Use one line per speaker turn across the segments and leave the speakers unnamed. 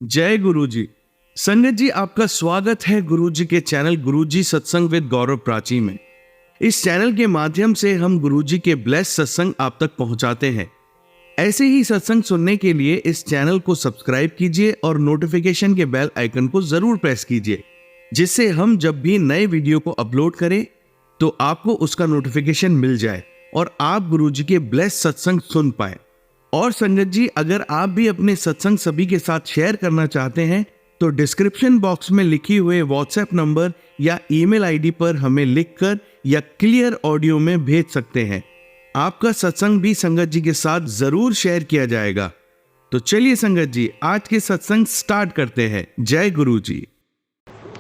जय गुरु जी। संगत जी, आपका स्वागत है गुरु जी के चैनल गुरु जी सत्संग विद गौरव प्राची में। इस चैनल के माध्यम से हम गुरु जी के ब्लेस सत्संग आप तक पहुंचाते हैं। ऐसे ही सत्संग सुनने के लिए इस चैनल को सब्सक्राइब कीजिए और नोटिफिकेशन के बेल आइकन को जरूर प्रेस कीजिए, जिससे हम जब भी नए वीडियो को अपलोड करें तो आपको उसका नोटिफिकेशन मिल जाए और आप गुरु जी के ब्लेस सत्संग सुन पाए। और संगत जी, अगर आप भी अपने सत्संग सभी के साथ शेयर करना चाहते हैं तो डिस्क्रिप्शन बॉक्स में लिखी हुए व्हाट्सएप नंबर या ईमेल आईडी पर हमें लिखकर या क्लियर ऑडियो में भेज सकते हैं। आपका सत्संग भी संगत जी के साथ जरूर शेयर किया जाएगा। तो चलिए संगत जी, आज के सत्संग स्टार्ट करते हैं। जय गुरु जी।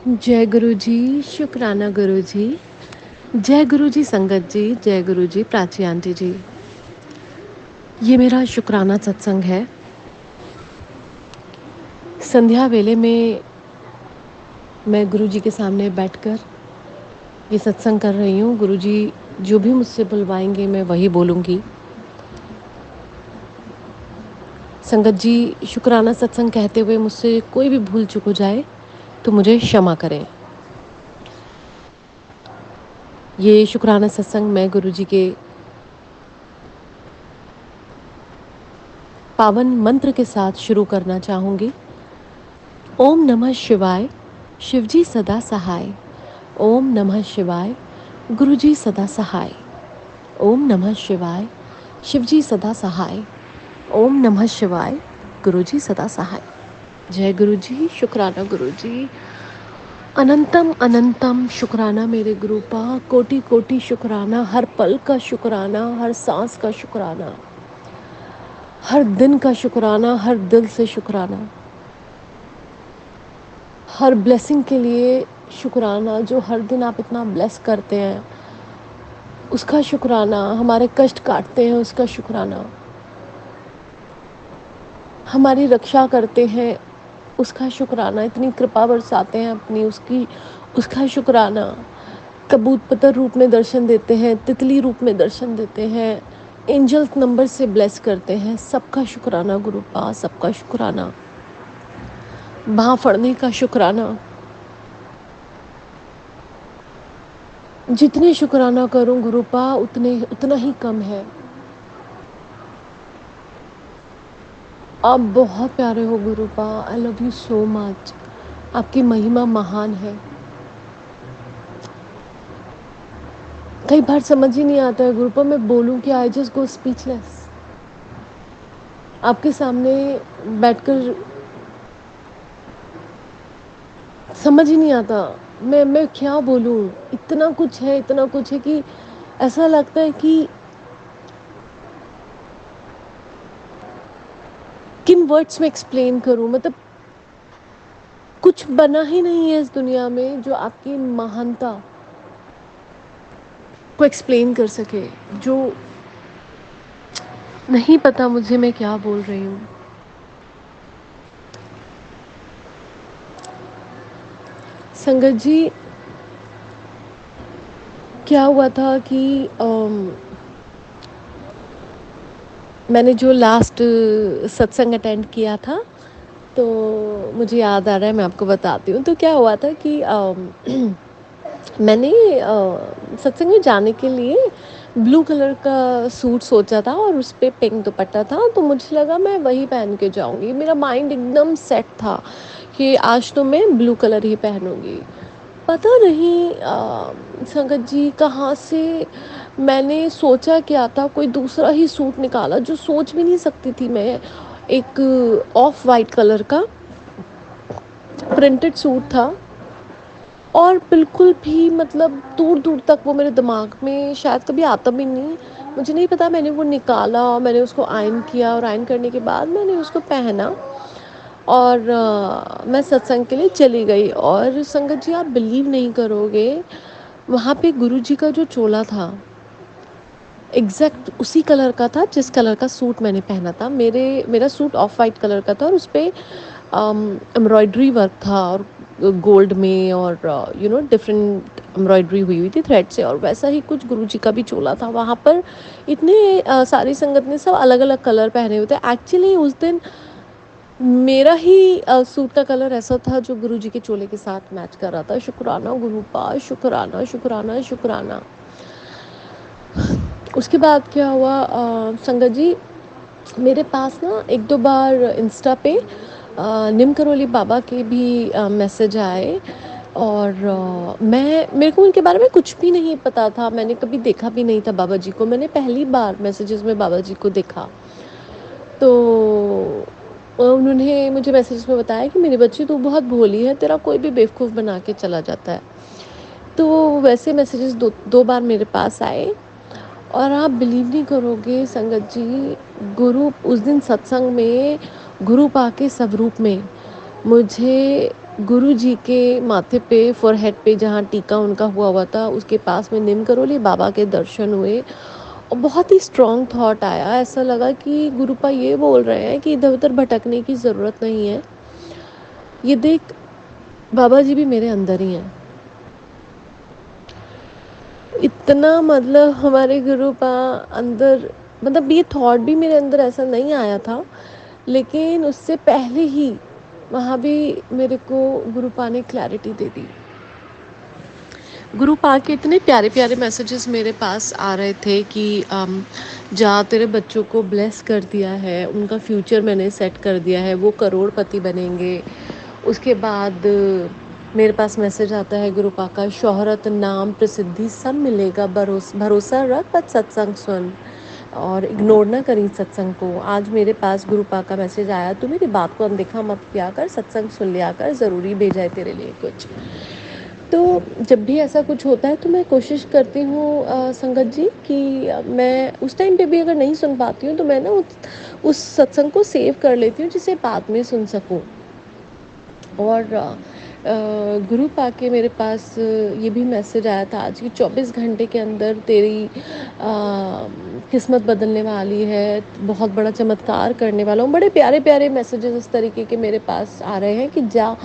जय गुरु जी, शुक्राना गुरु जी। जय गुरु जी संगत जी, जय गुरु जी प्राची आंटी जी। ये मेरा शुक्राना सत्संग है। संध्या वेले में मैं गुरु जी के सामने बैठकर ये सत्संग कर रही हूँ। गुरु जी जो भी मुझसे बुलवाएंगे मैं वही बोलूँगी। संगत जी, शुक्राना सत्संग कहते हुए मुझसे कोई भी भूल चूक हो जाए तो मुझे क्षमा करें। ये शुक्राना सत्संग मैं गुरु जी के पावन मंत्र के साथ शुरू करना चाहूँगी। ओम नमः शिवाय, शिवजी सदा सहाय। ओम नमः शिवाय, गुरुजी सदा सहाय। ओम नमः शिवाय, शिवजी सदा सहाय। ओम नमः शिवाय, गुरुजी सदा सहाय। जय गुरुजी, शुक्राना गुरुजी। अनंतम अनंतम शुक्राना मेरे गुरुपा। कोटि कोटि शुक्राना, हर पल का शुक्राना, हर सांस का शुक्राना, हर दिन का शुक्राना, हर दिल से शुक्राना, हर ब्लेसिंग के लिए शुक्राना। जो हर दिन आप इतना ब्लेस करते हैं उसका शुक्राना, हमारे कष्ट काटते हैं उसका शुक्राना, हमारी रक्षा करते हैं उसका शुक्राना, इतनी कृपा बरसाते हैं अपनी उसका शुक्राना। कबूतर रूप में दर्शन देते हैं, तितली रूप में दर्शन देते हैं, एंजल्स नंबर से ब्लेस करते हैं। सबका शुक्राना गुरुपा, सबका शुक्राना। बाँह फड़ने का शुक्राना। जितने शुक्राना करूं गुरुपा उतना ही कम है। आप बहुत प्यारे हो गुरुपा। I love you so much. आपकी महिमा महान है। कई बार समझ ही नहीं आता है गुरुपा, मैं बोलूं क्या। I just go speechless. आपके सामने बैठकर समझ ही नहीं आता मैं क्या बोलूं। इतना कुछ है कि ऐसा लगता है कि किन वर्ड्स में एक्सप्लेन करूं। मतलब कुछ बना ही नहीं है इस दुनिया में जो आपकी महानता को एक्सप्लेन कर सके। जो नहीं पता मुझे मैं क्या बोल रही हूँ। संगत जी, क्या हुआ था कि मैंने जो लास्ट सत्संग अटेंड किया था तो मुझे याद आ रहा है, मैं आपको बताती हूँ। तो क्या हुआ था कि मैंने सत्संग में जाने के लिए ब्लू कलर का सूट सोचा था और उस पर पिंक दुपट्टा था। तो मुझे लगा मैं वही पहन के जाऊँगी। मेरा माइंड एकदम सेट था कि आज तो मैं ब्लू कलर ही पहनूँगी। पता नहीं संगत जी कहाँ से मैंने सोचा क्या था, कोई दूसरा ही सूट निकाला जो सोच भी नहीं सकती थी मैं। एक ऑफ वाइट कलर का प्रिंटेड सूट था और बिल्कुल भी मतलब दूर दूर तक वो मेरे दिमाग में शायद कभी आता भी नहीं। मुझे नहीं पता, मैंने वो निकाला और मैंने उसको आयरन किया और आयरन करने के बाद मैंने उसको पहना और मैं सत्संग के लिए चली गई। और संगत जी, आप बिलीव नहीं करोगे, वहाँ पे गुरु जी का जो चोला था एग्जैक्ट उसी कलर का था जिस कलर का सूट मैंने पहना था। मेरा सूट ऑफ वाइट कलर का था और उस पर एम्ब्रॉयडरी वर्क था और गोल्ड में और डिफरेंट एम्ब्रॉयडरी हुई हुई थी थ्रेड से। और वैसा ही कुछ गुरु जी का भी चोला था। वहाँ पर इतने सारी संगत ने सब अलग अलग कलर पहने हुए थे। एक्चुअली उस दिन मेरा ही सूट का कलर ऐसा था जो गुरुजी के चोले के साथ मैच कर रहा था। शुक्राना गुरुपा, शुक्राना, शुक्राना, शुक्राना। उसके बाद क्या हुआ संगत जी, मेरे पास ना 1-2 बार इंस्टा पे निम करोली बाबा के भी मैसेज आए, और मेरे को उनके बारे में कुछ भी नहीं पता था। मैंने कभी देखा भी नहीं था बाबा जी को। मैंने पहली बार मैसेजेस में बाबा जी को देखा। तो उन्होंने मुझे मैसेज में बताया कि मेरी बच्ची तू बहुत भोली है, तेरा कोई भी बेवकूफ़ बना के चला जाता है। तो वैसे मैसेजेस दो बार मेरे पास आए, और आप बिलीव नहीं करोगे संगत जी, गुरु उस दिन सत्संग में गुरु पाके स्वरूप में मुझे गुरु जी के माथे पे फोरहेड पे जहाँ टीका उनका हुआ था उसके पास में निम करोली बाबा के दर्शन हुए, और बहुत ही स्ट्रॉन्ग थॉट आया। ऐसा लगा कि गुरुपा ये बोल रहे हैं कि इधर उधर भटकने की ज़रूरत नहीं है, ये देख बाबा जी भी मेरे अंदर ही हैं। इतना मतलब हमारे गुरुपा अंदर, मतलब ये थॉट भी मेरे अंदर ऐसा नहीं आया था, लेकिन उससे पहले ही वहाँ भी मेरे को गुरुपा ने क्लैरिटी दे दी। गुरुपा के इतने प्यारे प्यारे मैसेजेस मेरे पास आ रहे थे कि जा तेरे बच्चों को ब्लेस कर दिया है, उनका फ्यूचर मैंने सेट कर दिया है, वो करोड़पति बनेंगे। उसके बाद मेरे पास मैसेज आता है गुरुपा का, शोहरत नाम प्रसिद्धि सब मिलेगा, भरोसा रख बस सत्संग सुन, और इग्नोर ना करी सत्संग को। आज मेरे पास गुरुपा का मैसेज आया, तू मेरी बात को अनदेखा मत किया कर, सत्संग सुन लिया कर, ज़रूरी भेजा है तेरे लिए कुछ। तो जब भी ऐसा कुछ होता है तो मैं कोशिश करती हूँ संगत जी कि मैं उस टाइम पे भी अगर नहीं सुन पाती हूँ तो मैं ना उस सत्संग को सेव कर लेती हूँ जिसे बाद में सुन सकूँ। और गुरु पाके मेरे पास ये भी मैसेज आया था आज कि 24 घंटे के अंदर तेरी किस्मत बदलने वाली है, बहुत बड़ा चमत्कार करने वाला हूँ। बड़े प्यारे प्यारे मैसेजेस इस तरीके के मेरे पास आ रहे हैं कि जा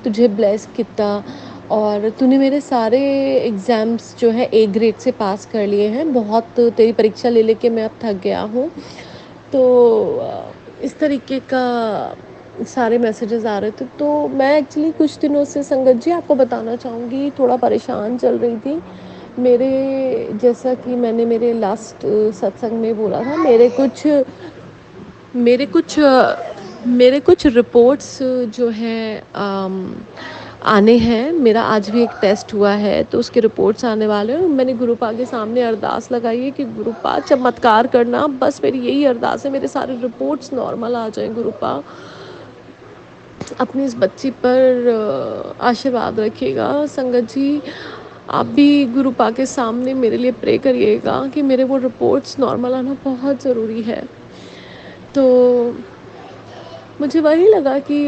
तुझे ब्लेस कितना, और तूने मेरे सारे एग्ज़ाम्स जो है ए ग्रेड से पास कर लिए हैं, बहुत तेरी परीक्षा ले लेके मैं अब थक गया हूँ। तो इस तरीके का सारे मैसेजेस आ रहे थे। तो मैं एक्चुअली कुछ दिनों से संगत जी आपको बताना चाहूँगी थोड़ा परेशान चल रही थी। मेरे जैसा कि मैंने मेरे लास्ट सत्संग में बोला था, मेरे कुछ मेरे कुछ रिपोर्ट्स जो हैं आने हैं। मेरा आज भी एक टेस्ट हुआ है तो उसके रिपोर्ट्स आने वाले हैं। मैंने गुरुपा के सामने अरदास लगाई है कि गुरुपा चमत्कार करना, बस मेरी यही अरदास है, मेरे सारे रिपोर्ट्स नॉर्मल आ जाएं। गुरुपा अपनी इस बच्ची पर आशीर्वाद रखिएगा। संगत जी आप भी गुरुपा के सामने मेरे लिए प्रे करिएगा कि मेरे वो रिपोर्ट्स नॉर्मल आना बहुत ज़रूरी है। तो मुझे वही लगा कि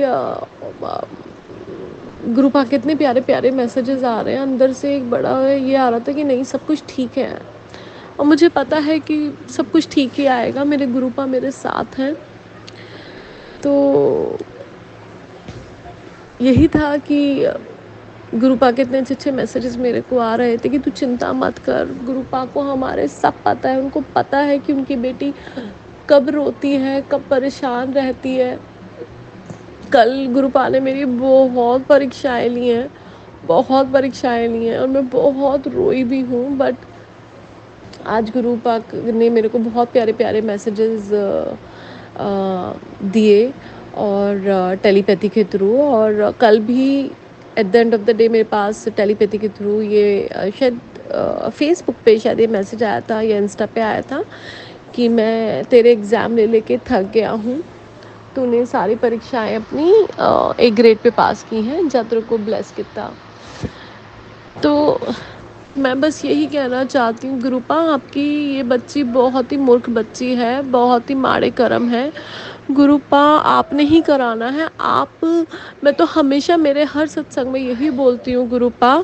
गुरुपा के इतने प्यारे प्यारे मैसेजेस आ रहे हैं, अंदर से एक बड़ा ये आ रहा था कि नहीं सब कुछ ठीक है, और मुझे पता है कि सब कुछ ठीक ही आएगा, मेरे गुरुपा मेरे साथ हैं। तो यही था कि गुरुपा के इतने अच्छे अच्छे मैसेजेस मेरे को आ रहे थे कि तू चिंता मत कर, गुरुपा को हमारे सब पता है, उनको पता है कि उनकी बेटी कब रोती है, कब परेशान रहती है। कल गुरुपा ने मेरी बहुत परीक्षाएं ली हैं, बहुत परीक्षाएं ली हैं, और मैं बहुत रोई भी हूँ। बट आज गुरुपा ने मेरे को बहुत प्यारे प्यारे मैसेजेस दिए, और टेलीपैथी के थ्रू, और कल भी at the end of the day मेरे पास टेलीपैथी के थ्रू ये शायद फेसबुक पे शायद ये मैसेज आया था या इंस्टा पे आया था कि मैं तेरे एग्ज़ाम ले लेके थक गया हूँ, तूने सारी परीक्षाएं अपनी ए ग्रेड पे पास की हैं, जा तेरे को ब्लेस किया। तो मैं बस यही कहना चाहती हूँ गुरुपा, आपकी ये बच्ची बहुत ही मूर्ख बच्ची है, बहुत ही माड़े कर्म है। गुरुपा आपने ही कराना है। आप, मैं तो हमेशा मेरे हर सत्संग में यही बोलती हूँ गुरुपा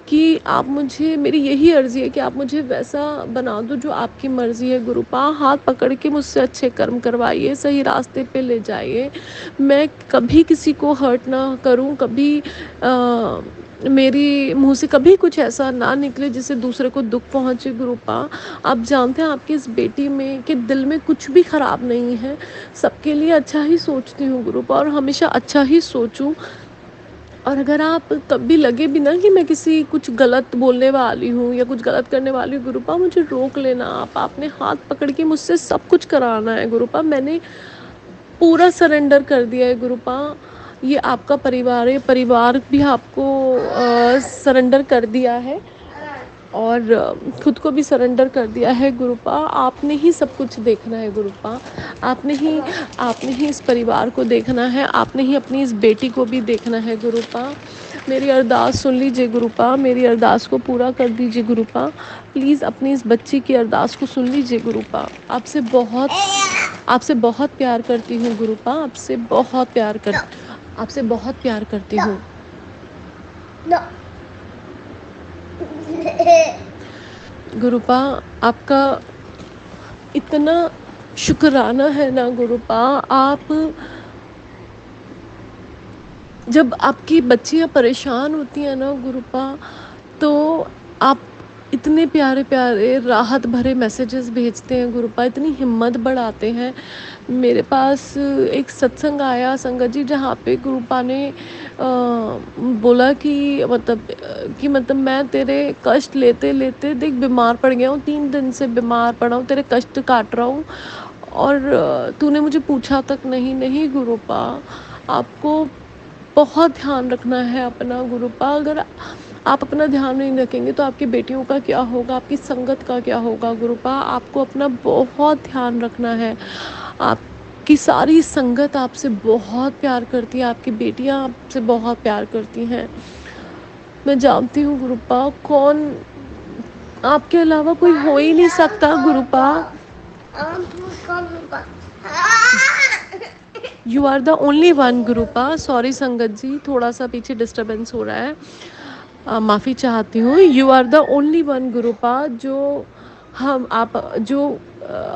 कि आप मुझे, मेरी यही अर्ज़ी है कि आप मुझे वैसा बना दो जो आपकी मर्ज़ी है। गुरुपा हाथ पकड़ के मुझसे अच्छे कर्म करवाइए, सही रास्ते पे ले जाइए। मैं कभी किसी को हर्ट ना करूं, कभी मेरी मुँह से कभी कुछ ऐसा ना निकले जिससे दूसरे को दुःख पहुँचे गुरुपा। आप जानते हैं आपकी इस बेटी में के दिल में कुछ भी ख़राब नहीं है, सबके लिए अच्छा ही सोचती हूँ गुरुपा, और हमेशा अच्छा ही सोचूँ। और अगर आप कभी लगे भी ना कि मैं किसी कुछ गलत बोलने वाली हूँ या कुछ गलत करने वाली हूँ गुरुपा, मुझे रोक लेना आप। आपने हाथ पकड़ के मुझसे सब कुछ कराना है गुरुपा। मैंने पूरा सरेंडर कर दिया है गुरुपा। ये आपका परिवार है, परिवार भी आपको सरेंडर कर दिया है, और खुद को भी सरेंडर कर दिया है गुरुपा। आपने ही सब कुछ देखना है गुरुपा। आपने ही इस परिवार को देखना है, आपने ही अपनी इस बेटी को भी देखना है गुरुपा। मेरी अरदास सुन लीजिए गुरुपा, मेरी अरदास को पूरा कर दीजिए गुरुपा। प्लीज़ अपनी इस बच्ची की अरदास को सुन लीजिए गुरुपा। आपसे बहुत प्यार करती हूँ गुरुपा, आपसे बहुत प्यार करती हूँ। गुरुपा, आपका इतना शुक्राना है ना गुरुपा। आप जब आपकी बच्चियाँ परेशान होती हैं ना गुरुपा, तो आप इतने प्यारे-प्यारे राहत भरे मैसेजेस भेजते हैं गुरुपा, इतनी हिम्मत बढ़ाते हैं। मेरे पास एक सत्संग आया संगत जी, जहाँ पे गुरुपा ने बोला कि मतलब मैं तेरे कष्ट लेते-लेते देख बीमार पड़ गया हूँ, 3 दिन से बीमार पड़ा हूँ, तेरे कष्ट काट रहा हूँ, और तूने मुझे पूछा तक नहीं। नहीं गुरुपा, आपको बहुत ध्यान रखना है अपना गुरुपा। अगर आप अपना ध्यान नहीं रखेंगे तो आपकी बेटियों का क्या होगा, आपकी संगत का क्या होगा गुरुपा। आपको अपना बहुत ध्यान रखना है। आपकी सारी संगत आपसे बहुत प्यार करती है, आपकी बेटियां आपसे बहुत प्यार करती हैं। मैं जानती हूँ गुरुपा, कौन आपके अलावा कोई हो ही नहीं सकता गुरुपा। You are the only one गुरुपा। सॉरी संगत जी, थोड़ा सा पीछे डिस्टर्बेंस हो रहा है, माफ़ी चाहती हूँ। You are the only one गुरुपा, जो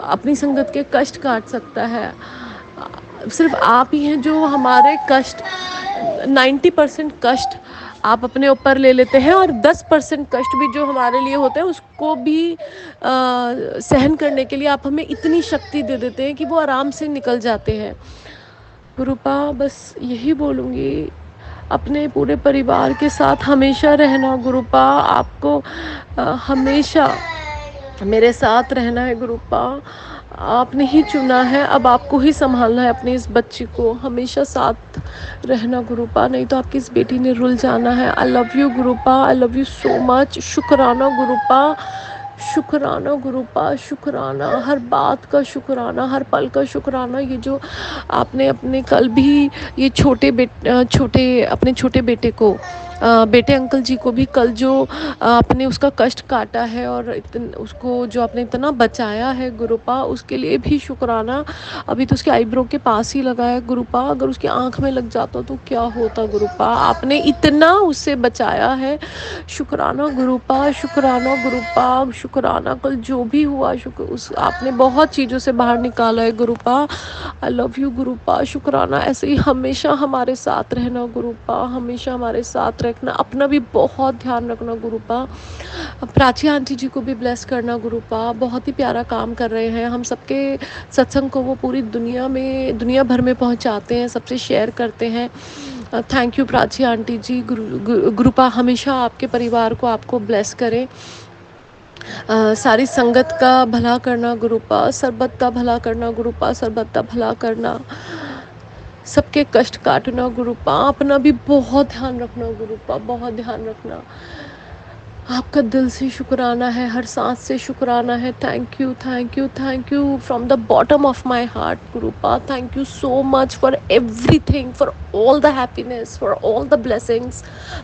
अपनी संगत के कष्ट काट सकता है। सिर्फ आप ही हैं जो हमारे कष्ट 90% कष्ट आप अपने ऊपर ले लेते हैं, और 10% कष्ट भी जो हमारे लिए होते हैं उसको भी सहन करने के लिए आप हमें इतनी शक्ति दे देते हैं कि वो आराम से निकल जाते हैं गुरुपा। बस यही बोलूँगी, अपने पूरे परिवार के साथ हमेशा रहना गुरुपा। आपको हमेशा मेरे साथ रहना है गुरुपा। आपने ही चुना है, अब आपको ही संभालना है अपनी इस बच्ची को। हमेशा साथ रहना गुरुपा, नहीं तो आपकी इस बेटी ने रुल जाना है। आई लव यू गुरुपा, I love you so much. शुक्राना गुरुपा, शुक्राना गुरुपा, शुक्राना, हर बात का शुक्राना, हर पल का शुक्राना। ये जो आपने अपने कल भी ये अपने छोटे बेटे को, बेटे अंकल जी को भी कल जो आपने उसका कष्ट काटा है, और उसको जो आपने इतना बचाया है गुरुपा, उसके लिए भी शुक्राना। अभी तो उसके आईब्रो के पास ही लगा है गुरुपा, अगर उसकी आंख में लग जाता तो क्या होता गुरुपा। आपने इतना उससे बचाया है, शुक्राना गुरुपा, शुक्राना गुरुपा, शुक्राना। कल जो भी हुआ आपने बहुत चीज़ों से बाहर निकाला है गुरुपा। आई लव यू गुरुपा, शुक्राना। ऐसे ही हमेशा हमारे साथ रहना गुरुपा, हमेशा हमारे साथ रखना। अपना भी बहुत ध्यान रखना गुरुपा। प्राची आंटी जी को भी ब्लेस करना गुरुपा, बहुत ही प्यारा काम कर रहे हैं। हम सबके सत्संग को वो पूरी दुनिया भर में पहुंचाते हैं, सबसे शेयर करते हैं। थैंक यू प्राची आंटी जी। गुरुपा हमेशा आपके परिवार को आपको ब्लेस करें। सारी संगत का भला करना गुरुपा, सरबत का भला करना गुरुपा, सरबत का भला करना, सबके कष्ट काटना गुरुपा। अपना भी बहुत ध्यान रखना गुरुपा, बहुत ध्यान रखना। आपका दिल से शुक्राना है, हर सांस से शुक्राना है। Thank you, thank you, thank you from the bottom of my heart गुरुपा। Thank you so much for everything, for all the happiness, for all the blessings.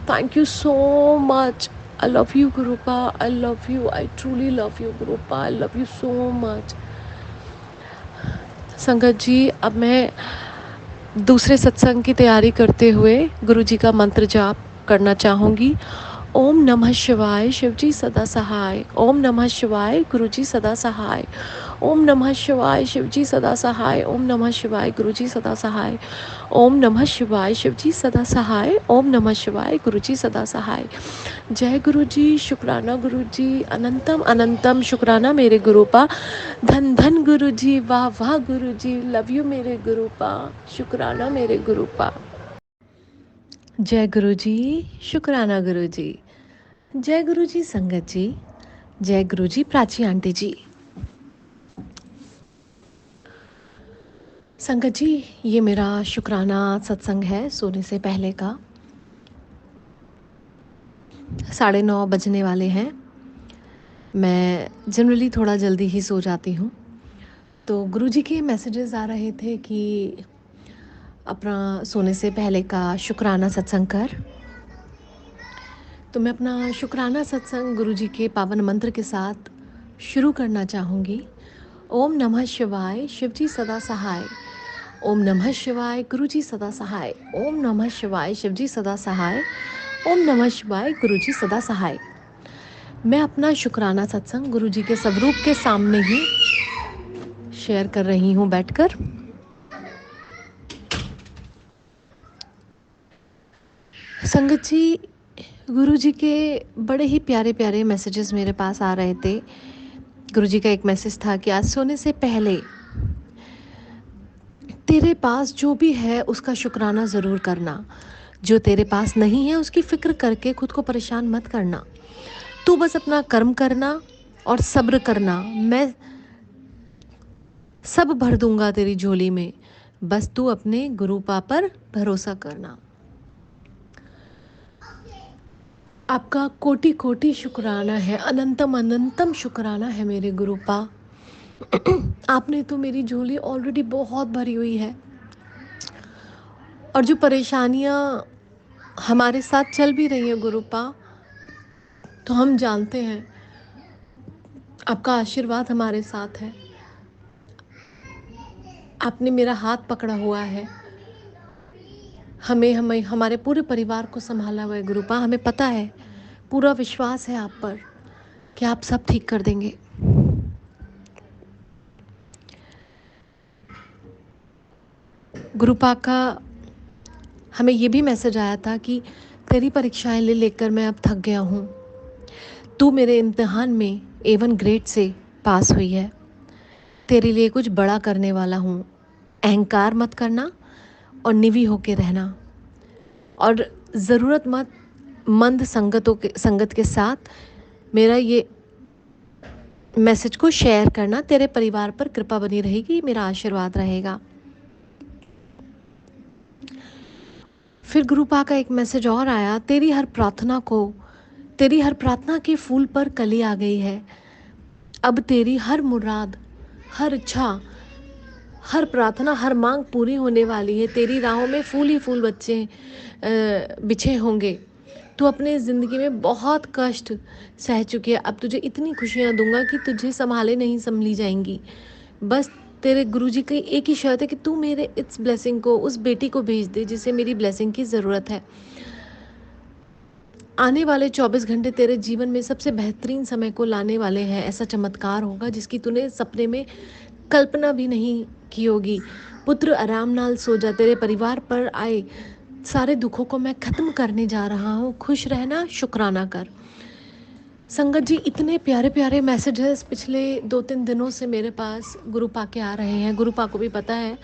Thank you so much. I love you Gurupa, I love you, I truly love you Gurupa, I love you so much। संगत जी, अब मैं दूसरे सत्संग की तैयारी करते हुए गुरु जी का मंत्र जाप करना चाहूँगी। ओम नमः शिवाय शिवजी सदा सहाय। ओम नमः शिवाय गुरुजी सदा सहाय। ओम नमः शिवाय शिवजी सदा सहाय। ओम नमः शिवाय गुरुजी सदा सहाय। ओम नमः शिवाय शिवजी सदा सहाय। ओम नमः शिवाय गुरुजी सदा सहाय। जय गुरुजी, शुक्राना गुरुजी, अनंतम अनंतम शुक्राना मेरे गुरुपा। धन धन गुरुजी, वाह वाह गुरुजी, लव यू मेरे गुरुपा, शुक्राना मेरे गुरुपा। जय गुरुजी, शुक्राना गुरुजी। जय गुरुजी संगत जी। जय गुरुजी प्राची आंटी जी। संगत जी, ये मेरा शुक्राना सत्संग है सोने से पहले का। 9:30 बजने वाले हैं। मैं जनरली थोड़ा जल्दी ही सो जाती हूँ, तो गुरुजी के मैसेजेस आ रहे थे कि अपना सोने से पहले का शुक्राना सत्संग कर। तो मैं अपना शुक्राना सत्संग गुरुजी के पावन मंत्र के साथ शुरू करना चाहूँगी। ओम नमः शिवाय शिवजी सदा सहाय। ओम नमः शिवाय गुरुजी सदा सहाय। ओम नमः शिवाय शिवजी सदा सहाय। ओम नमः शिवाय गुरुजी सदा सहाय। मैं अपना शुक्राना सत्संग गुरुजी के स्वरूप के सामने ही शेयर कर रही हूँ बैठकर। संगत जी, गुरुजी के बड़े ही प्यारे प्यारे मैसेजेस मेरे पास आ रहे थे। गुरुजी का एक मैसेज था कि आज सोने से पहले तेरे पास जो भी है उसका शुक्राना ज़रूर करना। जो तेरे पास नहीं है उसकी फ़िक्र करके खुद को परेशान मत करना। तू बस अपना कर्म करना और सब्र करना। मैं सब भर दूंगा तेरी झोली में। बस तू अपने गुरुपा पर भरोसा करना। आपका कोटि कोटि शुक्राना है, अनंतम अनंतम शुक्राना है मेरे गुरुपा। आपने तो मेरी झोली ऑलरेडी बहुत भरी हुई है, और जो परेशानियां हमारे साथ चल भी रही हैं गुरुपा, तो हम जानते हैं आपका आशीर्वाद हमारे साथ है। आपने मेरा हाथ पकड़ा हुआ है। हमें हमें हमारे पूरे परिवार को संभाला हुआ है गुरुपा। हमें पता है, पूरा विश्वास है आप पर कि आप सब ठीक कर देंगे। गुरुपा का हमें ये भी मैसेज आया था कि तेरी परीक्षाएं ले लेकर मैं अब थक गया हूँ। तू मेरे इम्तिहान में A1 ग्रेड से पास हुई है। तेरे लिए कुछ बड़ा करने वाला हूँ। अहंकार मत करना और निवी होके रहना, और ज़रूरतमंद संगत के साथ मेरा ये मैसेज को शेयर करना। तेरे परिवार पर कृपा बनी रहेगी, मेरा आशीर्वाद रहेगा। फिर गुरुपा का एक मैसेज और आया, तेरी हर प्रार्थना के फूल पर कली आ गई है। अब तेरी हर मुराद, हर इच्छा, हर प्रार्थना, हर मांग पूरी होने वाली है। तेरी राहों में फूल ही फूल बिछे होंगे। तू अपने ज़िंदगी में बहुत कष्ट सह चुकी है। अब तुझे इतनी खुशियाँ दूंगा कि तुझे संभाले नहीं संभली जाएंगी। बस तेरे गुरुजी की एक ही शर्त है कि तू मेरे इस ब्लेसिंग को उस बेटी को भेज दे जिसे मेरी ब्लेसिंग की ज़रूरत है। आने वाले 24 घंटे तेरे जीवन में सबसे बेहतरीन समय को लाने वाले हैं। ऐसा चमत्कार होगा जिसकी तूने सपने में कल्पना भी नहीं की होगी। पुत्र आराम नाल सो जा। तेरे परिवार पर आए सारे दुखों को मैं ख़त्म करने जा रहा हूँ। खुश रहना, शुक्राना कर। संगत जी, इतने प्यारे प्यारे मैसेजेस पिछले 2-3 दिनों से मेरे पास गुरुपा के आ रहे हैं। गुरुपा को भी पता है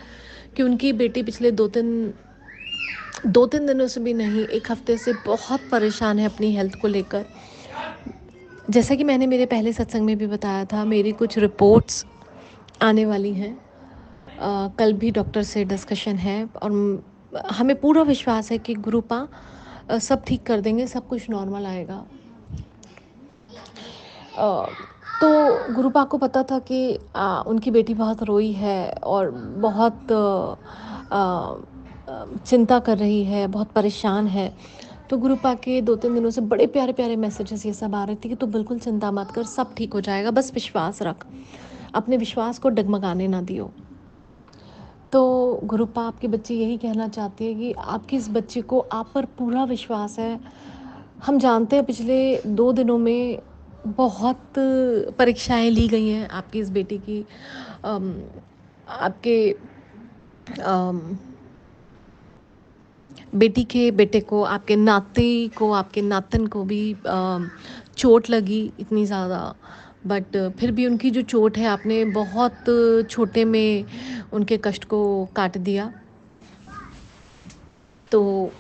कि उनकी बेटी पिछले 2-3 दिनों से भी नहीं, 1 हफ्ते से बहुत परेशान है अपनी हेल्थ को लेकर। जैसा कि मैंने मेरे पहले सत्संग में भी बताया था, मेरी कुछ रिपोर्ट्स आने वाली हैं। कल भी डॉक्टर से डिस्कशन है, और हमें पूरा विश्वास है कि गुरुपा सब ठीक कर देंगे, सब कुछ नॉर्मल आएगा। तो गुरुपा को पता था कि उनकी बेटी बहुत रोई है और बहुत चिंता कर रही है, बहुत परेशान है। तो गुरुपा के 2-3 दिनों से बड़े प्यारे प्यारे मैसेजेस ये सब आ रहे थे कि तू बिल्कुल चिंता मत कर, सब ठीक हो जाएगा, बस विश्वास रख, अपने विश्वास को डगमगाने ना दियो। तो गुरुपा आपकी बच्ची यही कहना चाहती है कि आपकी इस बच्ची को आप पर पूरा विश्वास है, हम जानते हैं पिछले 2 दिनों में बहुत परीक्षाएँ ली गई हैं आपकी इस बेटी की, अम, आपके अम, बेटी के बेटे को, आपके नाती को, आपके नातन को भी चोट लगी इतनी ज़्यादा, बट फिर भी उनकी जो चोट है आपने बहुत छोटे में उनके कष्ट को काट दिया। तो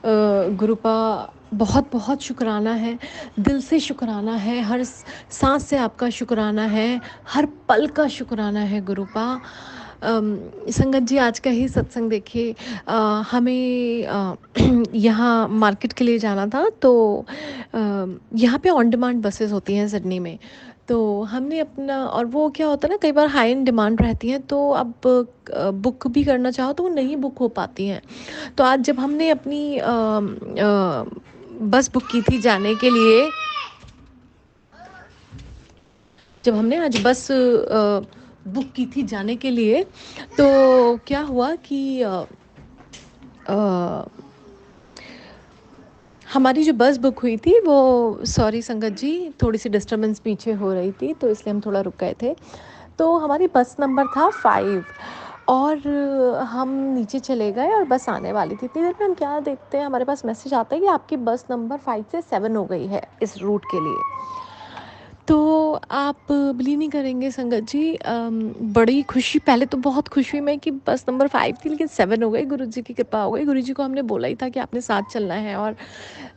गुरुपा बहुत-बहुत शुकराना है, दिल से शुकराना है, हर साँस से आपका शुकराना है, हर पल का शुकराना है गुरुपा। संगत जी आज का ही सत्संग देखिए, हमें यहाँ मार्केट के लिए जाना था, तो यहाँ पे ऑन डिमांड बसेस होती हैं सिडनी में। तो हमने अपना, और वो क्या होता है ना, कई बार हाई इन डिमांड रहती हैं, तो अब बुक भी करना चाहो तो वो नहीं बुक हो पाती हैं। तो आज जब हमने अपनी बस बुक की थी जाने के लिए, जब हमने आज बस बुक की थी जाने के लिए, तो क्या हुआ कि अ, हमारी जो बस बुक हुई थी वो, सॉरी संगत जी, थोड़ी सी डिस्टरबेंस पीछे हो रही थी तो इसलिए हम थोड़ा रुक गए थे। तो हमारी बस नंबर था 5, और हम नीचे चले गए और बस आने वाली थी। इतनी देर में हम क्या देखते हैं, हमारे पास मैसेज आता है कि आपकी बस नंबर 5 से 7 हो गई है इस रूट के लिए। तो आप बिलीव नहीं करेंगे संगत जी, बड़ी खुशी, पहले तो बहुत खुश हुई मैं कि बस नंबर 5 थी लेकिन 7 हो गई, गुरुजी की कृपा हो गई। गुरुजी को हमने बोला ही था कि आपने साथ चलना है और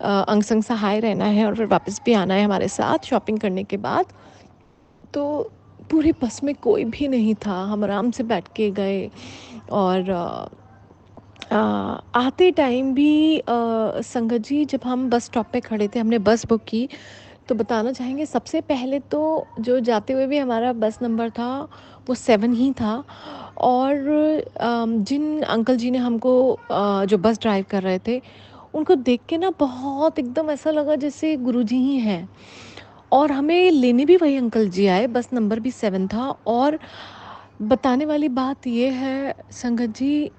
अंग संग सहाय रहना है और फिर वापस भी आना है हमारे साथ शॉपिंग करने के बाद। तो पूरी बस में कोई भी नहीं था, हम आराम से बैठ के गए। और आते टाइम भी संगत जी, जब हम बस स्टॉप पे खड़े थे, हमने बस बुक की, तो बताना चाहेंगे सबसे पहले तो जो जाते हुए भी हमारा बस नंबर था वो 7 ही था। और जिन अंकल जी ने हमको जो बस ड्राइव कर रहे थे, उनको देख के ना बहुत एकदम ऐसा लगा जैसे गुरुजी ही हैं। और हमें लेने भी वही अंकल जी आए, बस नंबर भी 7 था। और बताने वाली बात ये है संगत जी,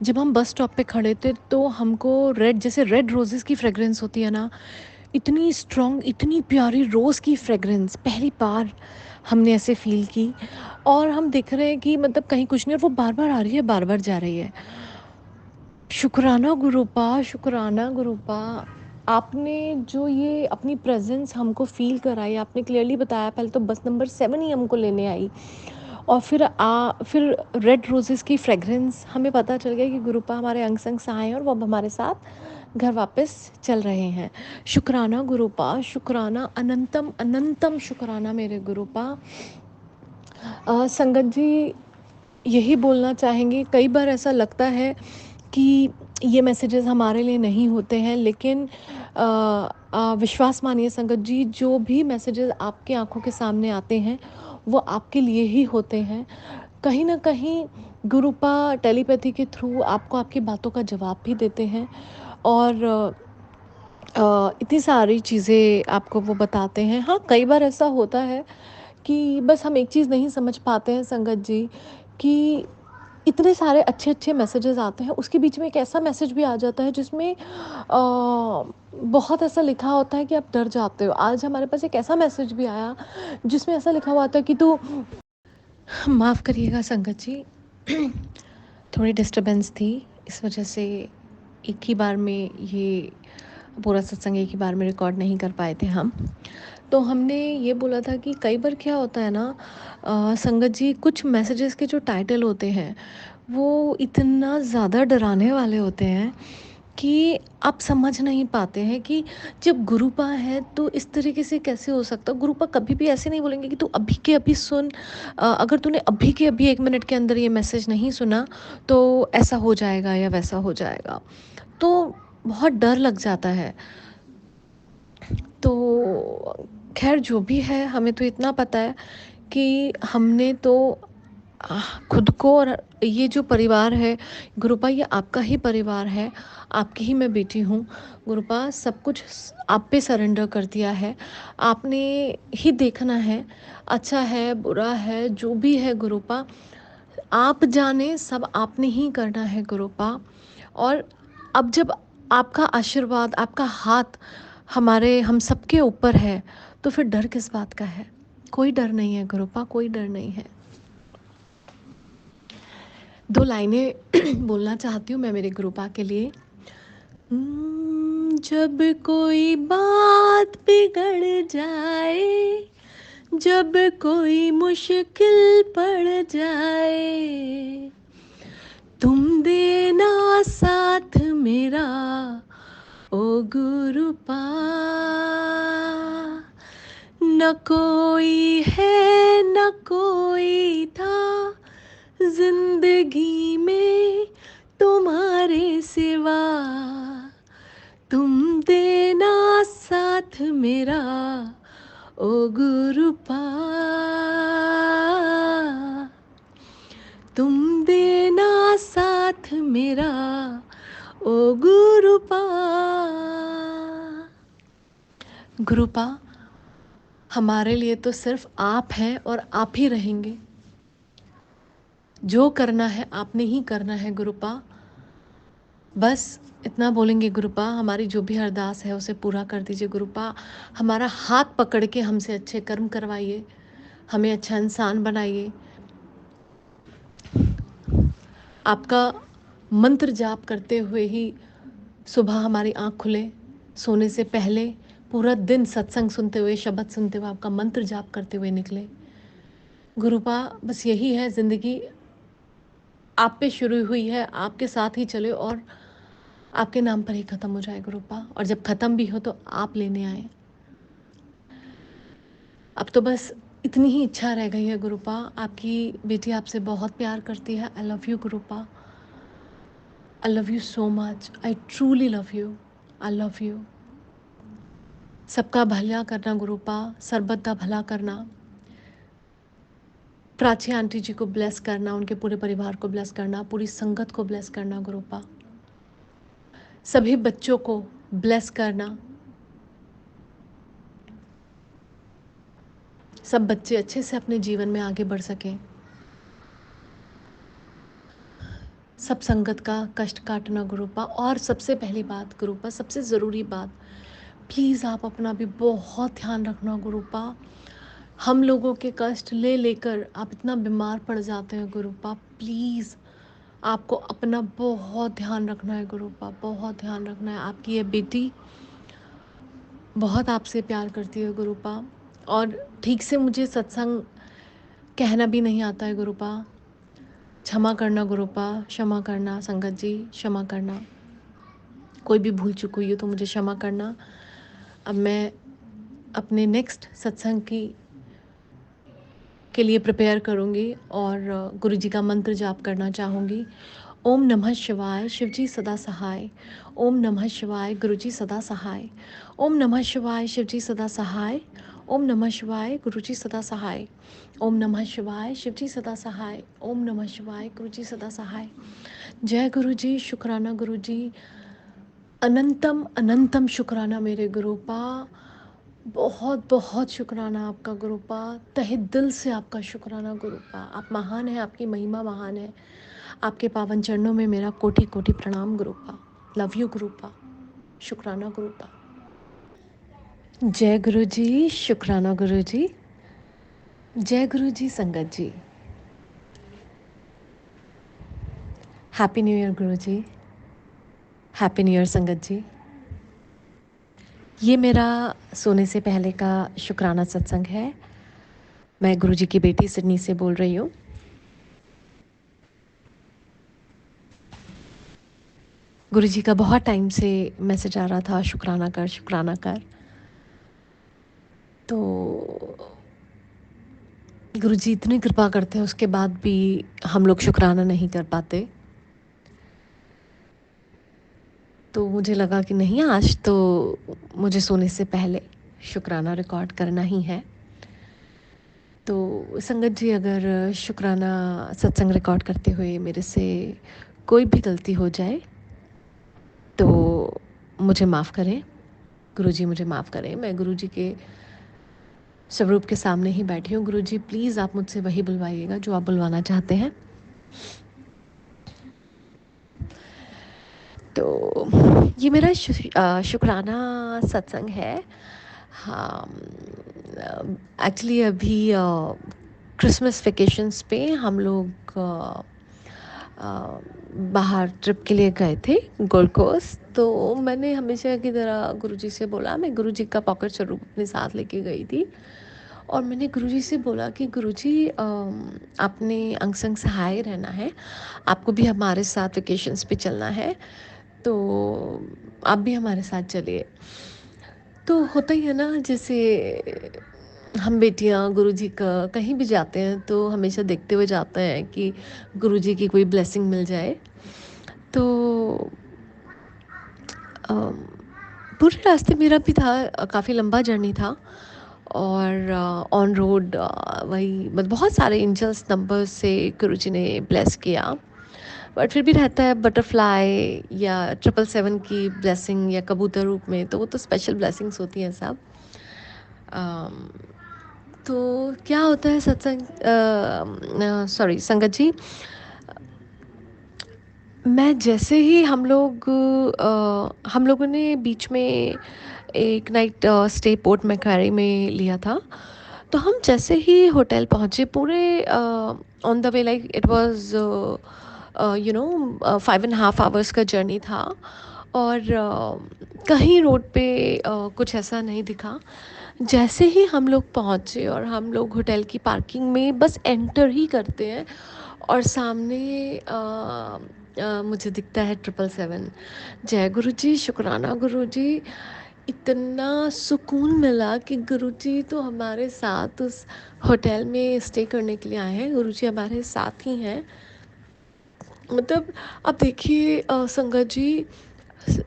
जब हम बस स्टॉप पे खड़े थे तो हमको रेड, जैसे रेड रोज़ेस की फ्रेग्रेंस होती है ना, इतनी स्ट्रॉन्ग, इतनी प्यारी रोज़ की फ्रेग्रेंस पहली बार हमने ऐसे फ़ील की। और हम देख रहे हैं कि मतलब कहीं कुछ नहीं, और वो बार-बार आ रही है, बार-बार जा रही है। शुक्राना गुरुपा, शुक्राना गुरुपा। आपने जो ये अपनी प्रेज़ेंस हमको फ़ील कराई, आपने क्लियरली बताया, पहले तो बस नंबर 7 ही हमको लेने आई, और फिर रेड रोज़ेस की फ्रेग्रेंस, हमें पता चल गया कि गुरुपा हमारे अंग संग सहाय हैं और वो अब हमारे साथ घर वापस चल रहे हैं। शुक्राना गुरुपा, शुक्राना, अनंतम अनंतम शुक्राना मेरे गुरुपा। संगत जी यही बोलना चाहेंगे, कई बार ऐसा लगता है कि ये मैसेजेस हमारे लिए नहीं होते हैं, लेकिन विश्वास मानिए संगत जी, जो भी मैसेजेस आपकी आंखों के सामने आते हैं वो आपके लिए ही होते हैं। कहीं ना कहीं गुरुपा टेलीपैथी के थ्रू आपको आपकी बातों का जवाब भी देते हैं, और इतनी सारी चीज़ें आपको वो बताते हैं। हाँ, कई बार ऐसा होता है कि बस हम एक चीज़ नहीं समझ पाते हैं संगत जी, कि इतने सारे अच्छे-अच्छे मैसेजेस आते हैं, उसके बीच में एक ऐसा मैसेज भी आ जाता है जिसमें बहुत ऐसा लिखा होता है कि आप डर जाते हो। आज हमारे पास एक ऐसा मैसेज भी आया जिसमें ऐसा लिखा हुआ था कि तू, माफ़ करिएगा संगत जी, थोड़ी डिस्टर्बेंस थी, इस वजह से एक ही बार में ये पूरा सत्संग एक ही बार में रिकॉर्ड नहीं कर पाए थे हम। तो हमने ये बोला था कि कई बार क्या होता है ना, संगत जी, कुछ मैसेजेस के जो टाइटल होते हैं वो इतना ज़्यादा डराने वाले होते हैं कि आप समझ नहीं पाते हैं कि जब गुरुपा है तो इस तरीके से कैसे हो सकता। गुरुपा कभी भी ऐसे नहीं बोलेंगे कि तू अभी के अभी सुन, अगर तूने अभी के अभी 1 मिनट के अंदर ये मैसेज नहीं सुना तो ऐसा हो जाएगा या वैसा हो जाएगा। तो बहुत डर लग जाता है। तो खैर जो भी है, हमें तो इतना पता है कि हमने तो खुद को, और ये जो परिवार है गुरुपा, ये आपका ही परिवार है, आपकी ही मैं बेटी हूँ गुरुपा, सब कुछ आप पे सरेंडर कर दिया है। आपने ही देखना है, अच्छा है बुरा है जो भी है गुरुपा, आप जाने, सब आपने ही करना है गुरुपा। और अब जब आपका आशीर्वाद, आपका हाथ हम सबके ऊपर है, तो फिर डर किस बात का है? कोई डर नहीं है गुरुपा, कोई डर नहीं है। 2 लाइनें बोलना चाहती हूँ मैं मेरे गुरुपा के लिए। जब कोई बात बिगड़ जाए, जब कोई मुश्किल पड़ जाए, तुम देना साथ मेरा ओ गुरुपा। न कोई है न कोई था जिंदगी में तुम्हारे सिवा, तुम देना साथ मेरा ओ गुरुपा, तुम देना साथ मेरा ओ गुरुपा। गुरुपा, हमारे लिए तो सिर्फ आप हैं और आप ही रहेंगे। जो करना है आपने ही करना है गुरुपा। बस इतना बोलेंगे गुरुपा, हमारी जो भी अरदास है उसे पूरा कर दीजिए गुरुपा। हमारा हाथ पकड़ के हमसे अच्छे कर्म करवाइए, हमें अच्छा इंसान बनाइए। आपका मंत्र जाप करते हुए ही सुबह हमारी आँख खुले, सोने से पहले पूरा दिन सत्संग सुनते हुए, शब्द सुनते हुए, आपका मंत्र जाप करते हुए निकले गुरुपा। बस यही है ज़िंदगी, आप पे शुरू हुई है, आपके साथ ही चले और आपके नाम पर ही ख़त्म हो जाए गुरुपा। और जब ख़त्म भी हो तो आप लेने आए। अब तो बस इतनी ही इच्छा रह गई है गुरुपा। आपकी बेटी आपसे बहुत प्यार करती है। आई लव यू गुरुपा, I love you so much, I truly love you, I love you. सबका भला करना गुरुपा, सरबत का भला करना, प्राची आंटी जी को ब्लेस करना, उनके पूरे परिवार को ब्लेस करना, पूरी संगत को ब्लेस करना गुरुपा, सभी बच्चों को ब्लेस करना, सब बच्चे अच्छे से अपने जीवन में आगे बढ़ सकें, सब संगत का कष्ट काटना गुरुपा। और सबसे पहली बात गुरुपा, सबसे ज़रूरी बात, प्लीज़ आप अपना भी बहुत ध्यान रखना गुरुपा। हम लोगों के कष्ट ले लेकर आप इतना बीमार पड़ जाते हैं गुरुपा। प्लीज़ आपको अपना बहुत ध्यान रखना है गुरुपा, बहुत ध्यान रखना है। आपकी ये बेटी बहुत आपसे प्यार करती है गुरुपा, और ठीक से मुझे सत्संग कहना भी नहीं आता है गुरुपा। क्षमा करना गुरुपा, क्षमा करना संगत जी, क्षमा करना। कोई भी भूल चूक हुई हो तो मुझे क्षमा करना। अब मैं अपने नेक्स्ट सत्संग के लिए प्रिपेयर करूँगी और गुरु जी का मंत्र जाप करना चाहूँगी। ओम नमः शिवाय, शिवजी सदा सहाय। ओम नमः शिवाय, गुरुजी सदा सहाय। ओम नमः शिवाय, शिवजी सदा सहाय। ओम नमः शिवाय, गुरुजी सदा सहाय। ओम नमः शिवाय, शिवजी सदा सहाय। ओम नमः शिवाय, गुरुजी सदा सहाय। जय गुरुजी, शुक्राना गुरुजी, अनंतम अनंतम शुक्राना मेरे गुरुपा। बहुत बहुत शुक्राना आपका गुरुपा, तहे दिल से आपका शुक्राना गुरुपा। आप महान हैं, आपकी महिमा महान है। आपके पावन चरणों में मेरा कोटि कोटि प्रणाम गुरुपा। लव यू गुरुपा, शुक्राना गुरुपा। जय गुरु जी, शुक्राना गुरु जी, जय गुरु जी संगत जी। हैप्पी न्यू ईयर गुरु जी, हैप्पी न्यू ईयर संगत जी। ये मेरा सोने से पहले का शुक्राना सत्संग है। मैं गुरु जी की बेटी सिडनी से बोल रही हूँ। गुरु जी का बहुत टाइम से मैसेज आ रहा था, शुक्राना कर, शुक्राना कर। तो गुरु जी इतनी कृपा करते हैं, उसके बाद भी हम लोग शुक्राना नहीं कर पाते। तो मुझे लगा कि नहीं, आज तो मुझे सोने से पहले शुक्राना रिकॉर्ड करना ही है। तो संगत जी, अगर शुक्राना सत्संग रिकॉर्ड करते हुए मेरे से कोई भी गलती हो जाए तो मुझे माफ़ करें। गुरुजी मुझे माफ़ करें। मैं गुरुजी के स्वरूप के सामने ही बैठी हूँ। गुरुजी प्लीज़ आप मुझसे वही बुलवाइएगा जो आप बुलवाना चाहते हैं। तो ये मेरा शुक्राना सत्संग है। हाँ, एक्चुअली अभी क्रिसमस वेकेशंस पे हम लोग अ, बाहर ट्रिप के लिए गए थे गोल्ड कोस्ट। तो मैंने हमेशा की तरह गुरुजी से बोला, मैं गुरुजी का पॉकेट स्वरूप अपने साथ लेके गई थी और मैंने गुरुजी से बोला कि गुरुजी आपने अंग संग सहाय रहना है, आपको भी हमारे साथ वेकेशंस पे चलना है, तो आप भी हमारे साथ चलिए। तो होता ही है ना, जैसे हम बेटियां गुरुजी का कहीं भी जाते हैं तो हमेशा देखते हुए जाते हैं कि गुरुजी की कोई ब्लेसिंग मिल जाए। तो अम, पूरे रास्ते मेरा भी था, काफ़ी लंबा जर्नी था और ऑन रोड वही बहुत सारे एंजल्स नंबर से गुरुजी ने ब्लेस किया। बट फिर भी रहता है बटरफ्लाई या 777 की ब्लेसिंग या कबूतर रूप में, तो वो तो स्पेशल ब्लेसिंग्स होती हैं सब। अम, तो क्या होता है सत्संग, सॉरी संगत जी, मैं जैसे ही हम लोगों ने बीच में एक नाइट स्टे पोर्ट मैक्वारी में लिया था। तो हम जैसे ही होटल पहुँचे, पूरे on the way, like it was 5.5 hours का जर्नी था और कहीं रोड पे कुछ ऐसा नहीं दिखा। जैसे ही हम लोग पहुँचे और हम लोग होटल की पार्किंग में बस एंटर ही करते हैं और सामने मुझे दिखता है 777। जय गुरु जी, शुक्राना गुरु जी। इतना सुकून मिला कि गुरु जी तो हमारे साथ उस होटल में स्टे करने के लिए आए हैं, गुरु जी हमारे साथ ही हैं। मतलब अब देखिए संगत जी,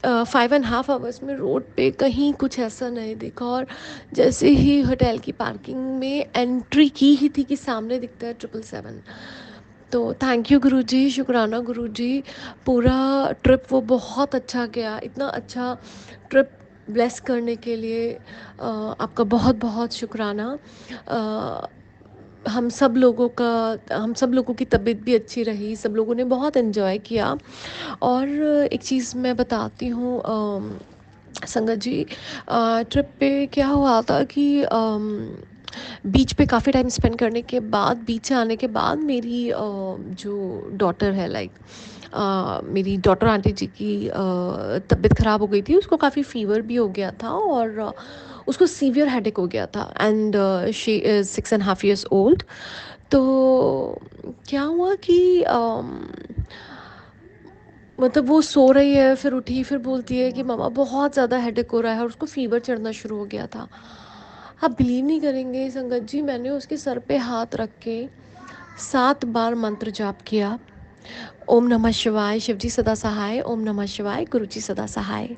5.5 आवर्स में रोड पे कहीं कुछ ऐसा नहीं दिखा और जैसे ही होटल की पार्किंग में एंट्री की ही थी कि सामने दिखता है 777। तो थैंक यू गुरुजी, शुक्राना गुरुजी। पूरा ट्रिप वो बहुत अच्छा गया, इतना अच्छा ट्रिप ब्लेस करने के लिए आपका बहुत बहुत शुक्राना। अ, हम सब लोगों की तबीयत भी अच्छी रही, सब लोगों ने बहुत एंजॉय किया। और एक चीज़ मैं बताती हूँ संगत जी, ट्रिप पे क्या हुआ था कि बीच पे काफ़ी टाइम स्पेंड करने के बाद, बीच से आने के बाद मेरी जो डॉटर है, लाइक मेरी डॉटर आंटी जी की तबीयत ख़राब हो गई थी, उसको काफ़ी फ़ीवर भी हो गया था और उसको सीवियर हेडेक हो गया था and she is 6.5 years old. तो क्या हुआ कि मतलब वो सो रही है, फिर उठी, फिर बोलती है कि मम्मा बहुत ज़्यादा हेडेक हो रहा है और उसको फ़ीवर चढ़ना शुरू हो गया था। आप बिलीव नहीं करेंगे संगत जी, मैंने उसके सर पे हाथ रख के 7 बार मंत्र जाप किया। ओम नमः शिवाय, शिवजी सदा सहाय, ओम नमः शिवाय, गुरुजी सदा सहाय।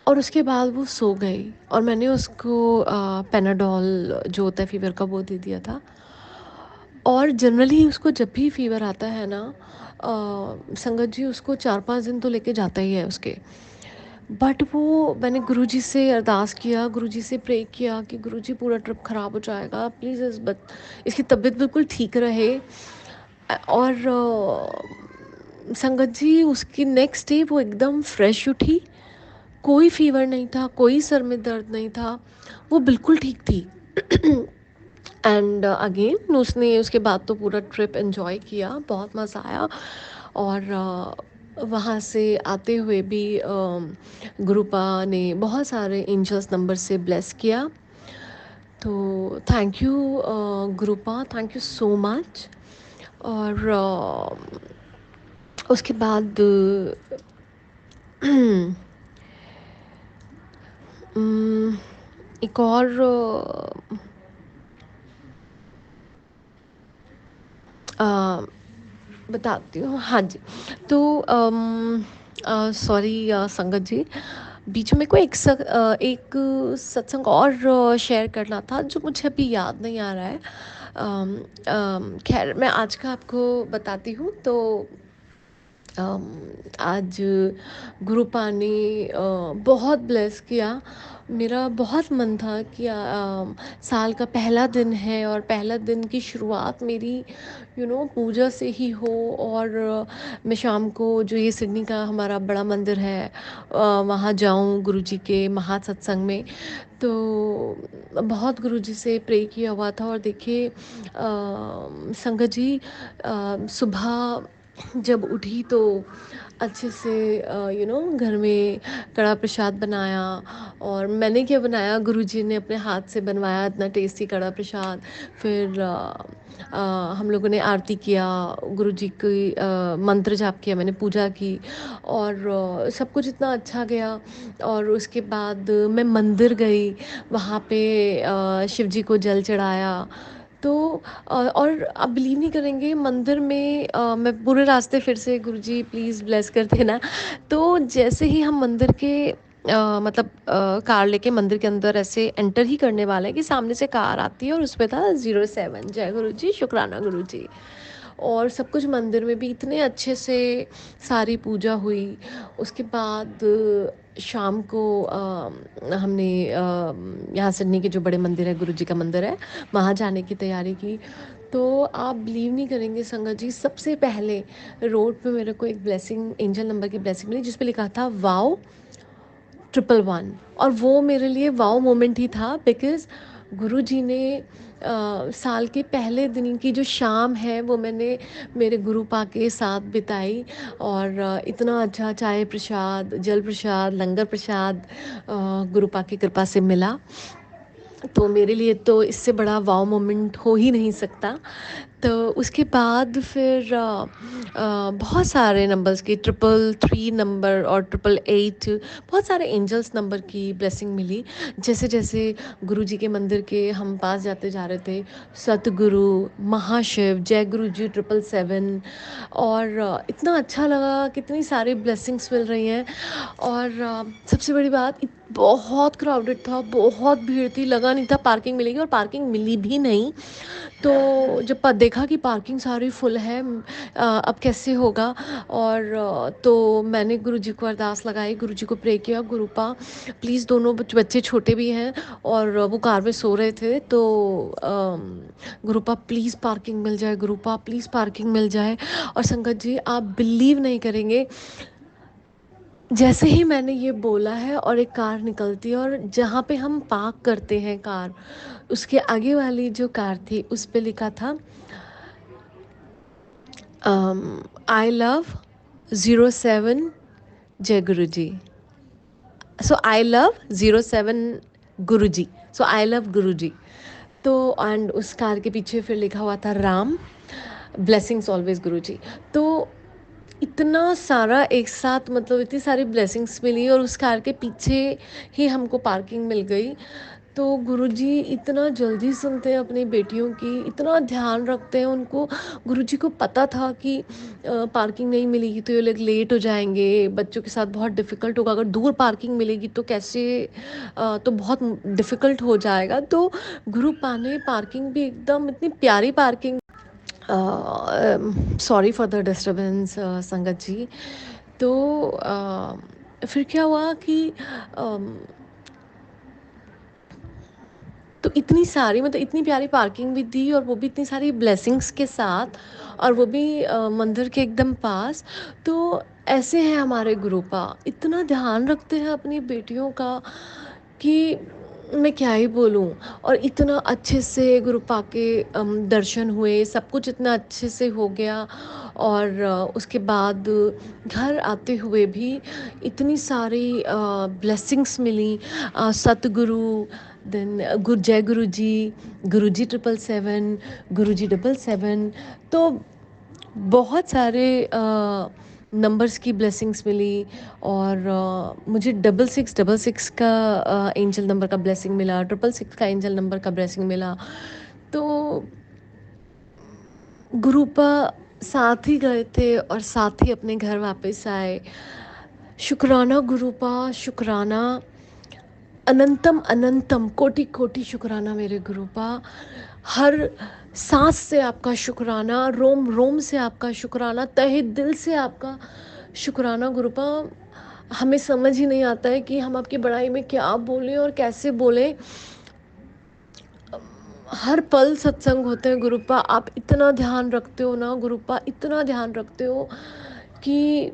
और उसके बाद वो सो गई और मैंने उसको पेनाडोल जो होता है फ़ीवर का, वो दे दिया था। और जनरली उसको जब भी फ़ीवर आता है ना संगत जी, उसको 4-5 दिन तो लेके जाता ही है उसके। बट वो मैंने गुरुजी से अरदास किया, गुरुजी से प्रे किया कि गुरुजी पूरा ट्रिप ख़राब हो जाएगा, प्लीज़ इसकी तबीयत बिल्कुल ठीक रहे। और संगत जी, उसकी नेक्स्ट डे वो एकदम फ्रेश उठी, कोई फ़ीवर नहीं था, कोई सर में दर्द नहीं था, वो बिल्कुल ठीक थी। एंड अगेन उसने उसके बाद तो पूरा ट्रिप एंजॉय किया, बहुत मज़ा आया। और वहाँ से आते हुए भी गुरुपा ने बहुत सारे एंजल्स नंबर से ब्लेस किया। तो थैंक यू गुरुपा, थैंक यू सो मच। और उसके बाद एक और अ, बताती हूँ, हाँ जी। तो सॉरी संगत जी, बीच में कोई एक सत्संग और शेयर करना था जो मुझे अभी याद नहीं आ रहा है। खैर मैं आज का आपको बताती हूँ। तो अम, आज गुरुपा ने बहुत ब्लेस किया। मेरा बहुत मन था कि साल का पहला दिन है और पहला दिन की शुरुआत मेरी पूजा से ही हो। और मैं शाम को जो ये सिडनी का हमारा बड़ा मंदिर है वहाँ जाऊँ गुरुजी के महासत्संग में। तो बहुत गुरुजी से प्रे किया हुआ था। और देखिए संगत जी, सुबह जब उठी तो अच्छे से घर में कड़ा प्रसाद बनाया। और मैंने क्या बनाया, गुरुजी ने अपने हाथ से बनवाया इतना टेस्टी कड़ा प्रसाद। फिर हम लोगों ने आरती किया, गुरुजी की मंत्र जाप किया, मैंने पूजा की। और सब कुछ इतना अच्छा गया। और उसके बाद मैं मंदिर गई, वहाँ पे शिव जी को जल चढ़ाया। तो और आप बिलीव नहीं करेंगे, मंदिर में मैं पूरे रास्ते फिर से गुरुजी प्लीज़ ब्लेस कर देना। तो जैसे ही हम मंदिर के मतलब कार लेके मंदिर के अंदर ऐसे एंटर ही करने वाले हैं कि सामने से कार आती है और उस पे था 07, जय गुरु जी, शुक्राना गुरु जी। और सब कुछ मंदिर में भी इतने अच्छे से सारी पूजा हुई। उसके बाद शाम को हमने यहाँ सिडनी के जो बड़े मंदिर है, गुरु जी का मंदिर है, वहाँ जाने की तैयारी की। तो आप बिलीव नहीं करेंगे संगत जी, सबसे पहले रोड पे मेरे को एक ब्लेसिंग, एंजल नंबर की ब्लेसिंग मिली जिस पे लिखा था वाओ 111। और वो मेरे लिए वाओ मोमेंट ही था, बिकॉज़ गुरुजी ने साल के पहले दिन की जो शाम है वो मैंने मेरे गुरुपा के साथ बिताई। और इतना अच्छा चाय प्रसाद, जल प्रसाद, लंगर प्रसाद गुरुपा की कृपा से मिला। तो मेरे लिए तो इससे बड़ा वाओ मोमेंट हो ही नहीं सकता। तो उसके बाद फिर बहुत सारे नंबर्स की 333 नंबर और 888, बहुत सारे एंजल्स नंबर की ब्लेसिंग मिली। जैसे जैसे गुरुजी के मंदिर के हम पास जाते जा रहे थे, सतगुरु, महाशिव, जय गुरु जी 777। और इतना अच्छा लगा, कितनी सारी ब्लेसिंग्स मिल रही हैं। और सबसे बड़ी बात, बहुत क्राउडेड था, बहुत भीड़ थी, लगा नहीं था पार्किंग मिलेगी, और पार्किंग मिली भी नहीं। तो जब देखा कि पार्किंग सारी फुल है, अब कैसे होगा। और तो मैंने गुरुजी को अरदास लगाई, गुरुजी को प्रे किया, गुरुपा प्लीज़, दोनों बच्चे छोटे भी हैं और वो कार में सो रहे थे, तो गुरुपा प्लीज़ पार्किंग मिल जाए, गुरुपा प्लीज़ पार्किंग मिल जाए। और संगत जी, आप बिलीव नहीं करेंगे, जैसे ही मैंने ये बोला है और एक कार निकलती है, और जहाँ पे हम पार्क करते हैं कार, उसके आगे वाली जो कार थी उस पे लिखा था आई लव 07 जय गुरु जी। सो I love 07 Guru ji, so I love गुरु जी। तो एंड उस कार के पीछे फिर लिखा हुआ था राम, ब्लेसिंग्स ऑलवेज गुरु जी। तो इतना सारा एक साथ, मतलब इतनी सारी ब्लेसिंग्स मिली, और उस कार के पीछे ही हमको पार्किंग मिल गई। तो गुरुजी इतना जल्दी सुनते हैं अपनी बेटियों की, इतना ध्यान रखते हैं उनको। गुरुजी को पता था कि पार्किंग नहीं मिलेगी तो ये लोग लेट हो जाएंगे, बच्चों के साथ बहुत डिफ़िकल्ट होगा, अगर दूर पार्किंग मिलेगी तो कैसे, तो बहुत डिफ़िकल्ट हो जाएगा। तो गुरुपा ने पार्किंग भी एकदम इतनी प्यारी parking, sorry for the disturbance संगत जी। तो फिर क्या हुआ कि अम, तो इतनी सारी, मतलब इतनी प्यारी पार्किंग भी दी, और वो भी इतनी सारी ब्लेसिंग्स के साथ, और वो भी मंदिर के एकदम पास। तो ऐसे हैं हमारे गुरुपा, इतना ध्यान रखते हैं अपनी बेटियों का कि मैं क्या ही बोलूँ। और इतना अच्छे से गुरुपा के दर्शन हुए, सब कुछ इतना अच्छे से हो गया। और उसके बाद घर आते हुए भी इतनी सारी ब्लेसिंग्स मिली, सतगुरु, देन जय गुरु जी 777, गुरु जी 777। तो बहुत सारे नंबर्स की ब्लेसिंग्स मिली। और मुझे 6666 का एंजल नंबर का ब्लेसिंग मिला, 666 का एंजल नंबर का ब्लेसिंग मिला। तो गुरुपा साथ ही गए थे और साथ ही अपने घर वापस आए। शुक्राना गुरुपा, शुक्राना, अनंतम अनंतम, कोटि कोटि शुक्राना मेरे गुरुपा। हर सांस से आपका शुक्राना, रोम रोम से आपका शुक्राना, तहे दिल से आपका शुक्राना गुरुपा। हमें समझ ही नहीं आता है कि हम आपकी बड़ाई में क्या बोलें और कैसे बोलें। हर पल सत्संग होते हैं गुरुपा, आप इतना ध्यान रखते हो ना गुरुपा, इतना ध्यान रखते हो कि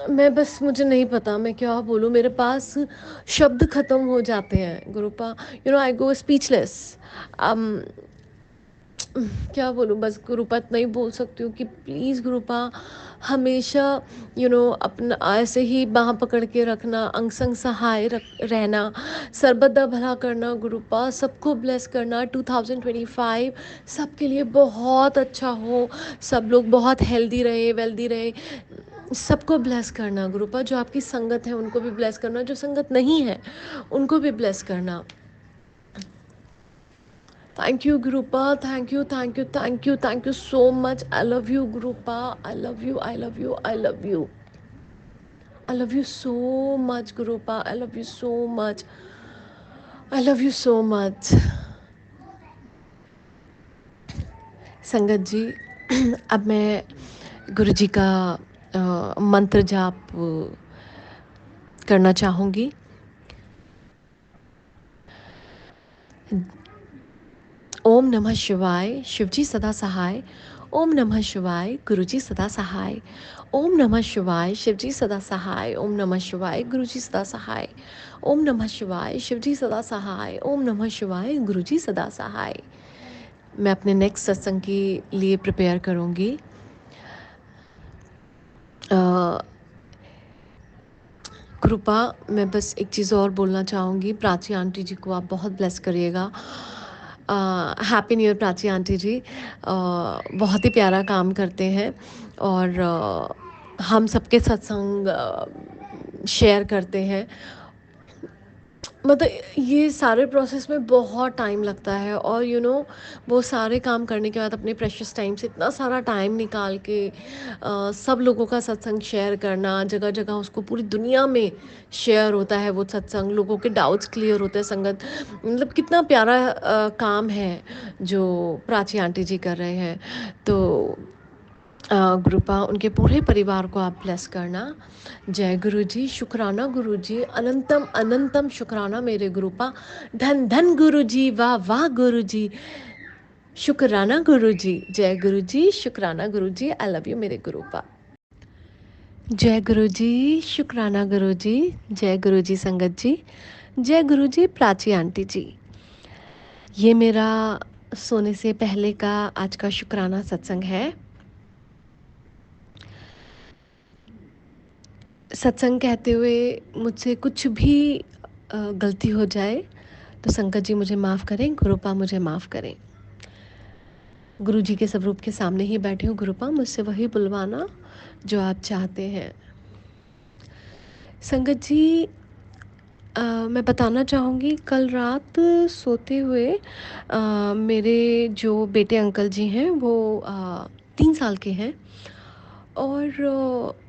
मैं बस, मुझे नहीं पता मैं क्या बोलूँ, मेरे पास शब्द ख़त्म हो जाते हैं गुरुपा। आई गो स्पीचलेस। क्या बोलूँ, बस गुरुपा इतना ही बोल सकती हूँ कि प्लीज़ गुरुपा हमेशा अपना ऐसे ही बाँह पकड़ के रखना, अंग संग सहाय रहना, सर्वदा भला करना गुरुपा, सबको ब्लेस करना। 2025 सबके लिए बहुत अच्छा हो, सब लोग बहुत हेल्दी रहे, वेल्दी रहे, सबको ब्लेस करना गुरुपा। जो आपकी संगत है उनको भी ब्लेस करना, जो संगत नहीं है उनको भी ब्लेस करना। Thank you, Gurupa. Thank you, thank you, thank you, thank you so much. I love you, Gurupa. I love you, I love you, I love you. I love you so much, Gurupa. I love you so much. I love you so much. संगत जी, अब मैं गुरु जी का मंत्र जाप करना चाहूँगी। ओम नमः शिवाय, शिवजी सदा सहाय। ओम नमः शिवाय, गुरुजी सदा सहाय। ओम नमः शिवाय, शिवजी सदा सहाय। ओम नमः शिवाय, गुरुजी सदा सहाय। ओम नमः शिवाय, शिवजी सदा सहाय। ओम नमः शिवाय, गुरुजी सदा सहाय। मैं अपने नेक्स्ट सत्संग के लिए प्रिपेयर करूँगी। कृपा, मैं बस एक चीज़ और बोलना चाहूँगी, प्राची आंटी जी को आप बहुत ब्लेस करिएगा। Happy new year Prachi aunty ji. बहुत ही प्यारा काम करते हैं और हम सबके सत्संग शेयर करते हैं। मतलब ये सारे प्रोसेस में बहुत टाइम लगता है और वो सारे काम करने के बाद अपने प्रेशियस टाइम से इतना सारा टाइम निकाल के सब लोगों का सत्संग शेयर करना, जगह जगह उसको पूरी दुनिया में शेयर होता है वो सत्संग, लोगों के डाउट्स क्लियर होते हैं संगत। मतलब कितना प्यारा काम है जो प्राची आंटी जी कर रहे हैं। तो गुरुपा, उनके पूरे परिवार को आप ब्लेस करना। जय गुरु जी, शुक्राना गुरु जी, अनंतम अनंतम शुक्राना मेरे गुरुपा। धन धन गुरु जी, वाह वाह गुरु जी, शुक्राना गुरु जी। जय गुरु जी, शुक्राना गुरु जी, आई लव यू मेरे गुरुपा। जय गुरु जी, शुक्राना गुरु जी। जय गुरु जी संगत जी। जय गुरु जी प्राची आंटी जी। ये मेरा सोने से पहले का आज का शुक्राना सत्संग है। सत्संग कहते हुए मुझसे कुछ भी गलती हो जाए तो संगत जी मुझे माफ़ करें, गुरुपा मुझे माफ़ करें। गुरु जी के स्वरूप के सामने ही बैठे हूँ गुरुपा, मुझसे वही बुलवाना जो आप चाहते हैं। संगत जी, मैं बताना चाहूँगी, कल रात सोते हुए मेरे जो बेटे अंकल जी हैं वो 3 साल के हैं और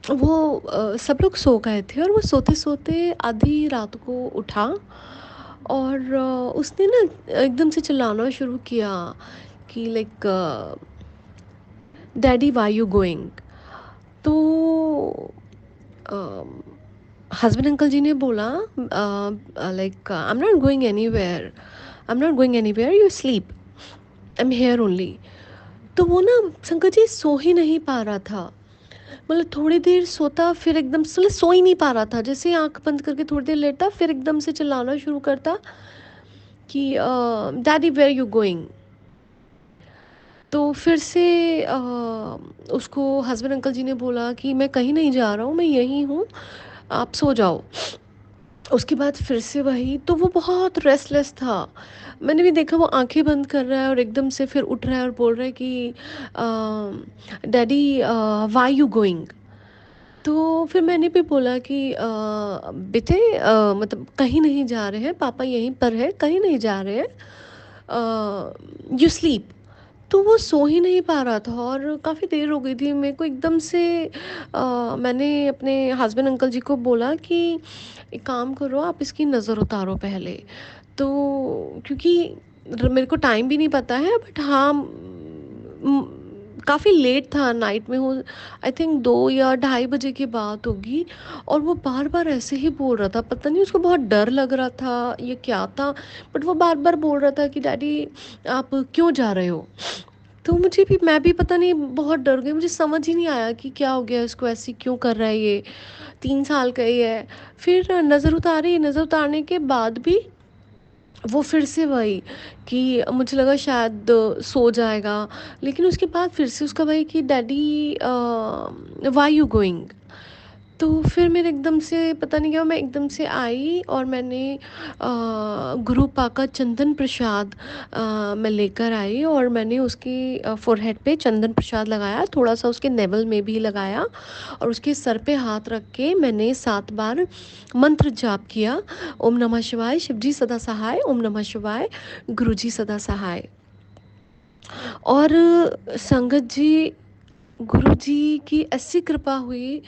वो सब लोग सो गए थे और वो सोते-सोते आधी रात को उठा और उसने ना एकदम से चिल्लाना शुरू किया कि like daddy why you going. तो हस्बैंड अंकल जी ने बोला like I am not going anywhere, I am not going anywhere, you sleep, I am here only. तो वो ना शंकर जी सो ही नहीं पा रहा था। मतलब थोड़ी देर सोता, फिर एकदम से मतलब सो ही नहीं पा रहा था, जैसे आंख बंद करके थोड़ी देर लेटा फिर एकदम से चिल्लाना शुरू करता कि डैडी वेयर यू गोइंग। तो फिर से उसको हस्बैंड अंकल जी ने बोला कि मैं कहीं नहीं जा रहा हूँ, मैं यहीं हूँ, आप सो जाओ। उसके बाद फिर से वही, तो वो बहुत रेस्टलेस था। मैंने भी देखा वो आंखें बंद कर रहा है और एकदम से फिर उठ रहा है और बोल रहा है कि डैडी व्हाई यू गोइंग। तो फिर मैंने भी बोला कि बेटे मतलब कहीं नहीं जा रहे हैं, पापा यहीं पर है, कहीं नहीं जा रहे हैं, यू स्लीप। तो वो सो ही नहीं पा रहा था और काफ़ी देर हो गई थी। मेरे को एकदम से मैंने अपने हस्बैंड अंकल जी को बोला कि एक काम करो, आप इसकी नज़र उतारो पहले। तो क्योंकि मेरे को टाइम भी नहीं पता है, बट हाँ काफ़ी लेट था, नाइट में हो, आई थिंक 2 या 2:30 बजे की बात होगी। और वो बार बार ऐसे ही बोल रहा था, पता नहीं उसको बहुत डर लग रहा था ये क्या था, बट वो बार बार बोल रहा था कि डैडी आप क्यों जा रहे हो। तो मुझे भी, मैं भी पता नहीं बहुत डर गई, मुझे समझ ही नहीं आया कि क्या हो गया इसको, ऐसे क्यों कर रहा है ये, 3 साल का ही है। फिर नज़र उतारी, नज़र उतारने के बाद भी वो फिर से वही कि मुझे लगा शायद सो जाएगा, लेकिन उसके बाद फिर से उसका वही कि डैडी वाई यू गोइंग। तो फिर मेरे एकदम से पता नहीं क्या, मैं एकदम से आई और मैंने गुरु पाका चंदन प्रसाद मैं लेकर आई, और मैंने उसकी फोरहेड पे चंदन प्रसाद लगाया, थोड़ा सा उसके नेवल में भी लगाया, और उसके सर पे हाथ रख के मैंने 7 बार मंत्र जाप किया। ओम नमः शिवाय, शिवजी सदा सहाय, ओम नमः शिवाय, गुरुजी सदा सहाय। और संगत जी, गुरुजी की ऐसी कृपा हुई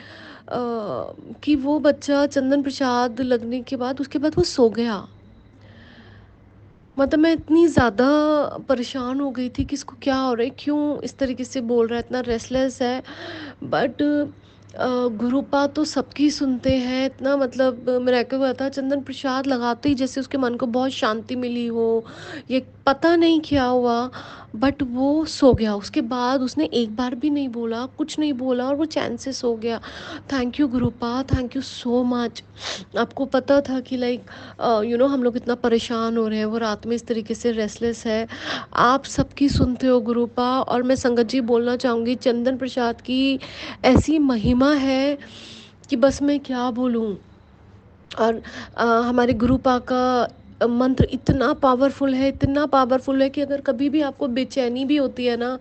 कि वो बच्चा चंदन प्रसाद लगने के बाद, उसके बाद वो सो गया। मतलब मैं इतनी ज़्यादा परेशान हो गई थी कि इसको क्या हो रहा है, क्यों इस तरीके से बोल रहा है, इतना रेस्टलेस है। बट गुरुपा तो सबकी सुनते हैं, इतना मतलब मिरेकल हुआ था, चंदन प्रसाद लगाते ही जैसे उसके मन को बहुत शांति मिली हो, ये पता नहीं क्या हुआ, बट वो सो गया। उसके बाद उसने एक बार भी नहीं बोला, कुछ नहीं बोला, और वो चैन से सो गया। थैंक यू गुरुपा, थैंक यू सो मच। आपको पता था कि लाइक हम लोग इतना परेशान हो रहे हैं, वो रात में इस तरीके से रेस्टलेस है, आप सबकी सुनते हो गुरुपा। और मैं संगत जी बोलना चाहूँगी, चंदन प्रसाद की ऐसी महिमा है कि बस मैं क्या बोलूँ। और हमारे गुरुपा का मंत्र इतना पावरफुल है, इतना पावरफुल है कि अगर कभी भी आपको बेचैनी भी होती है ना,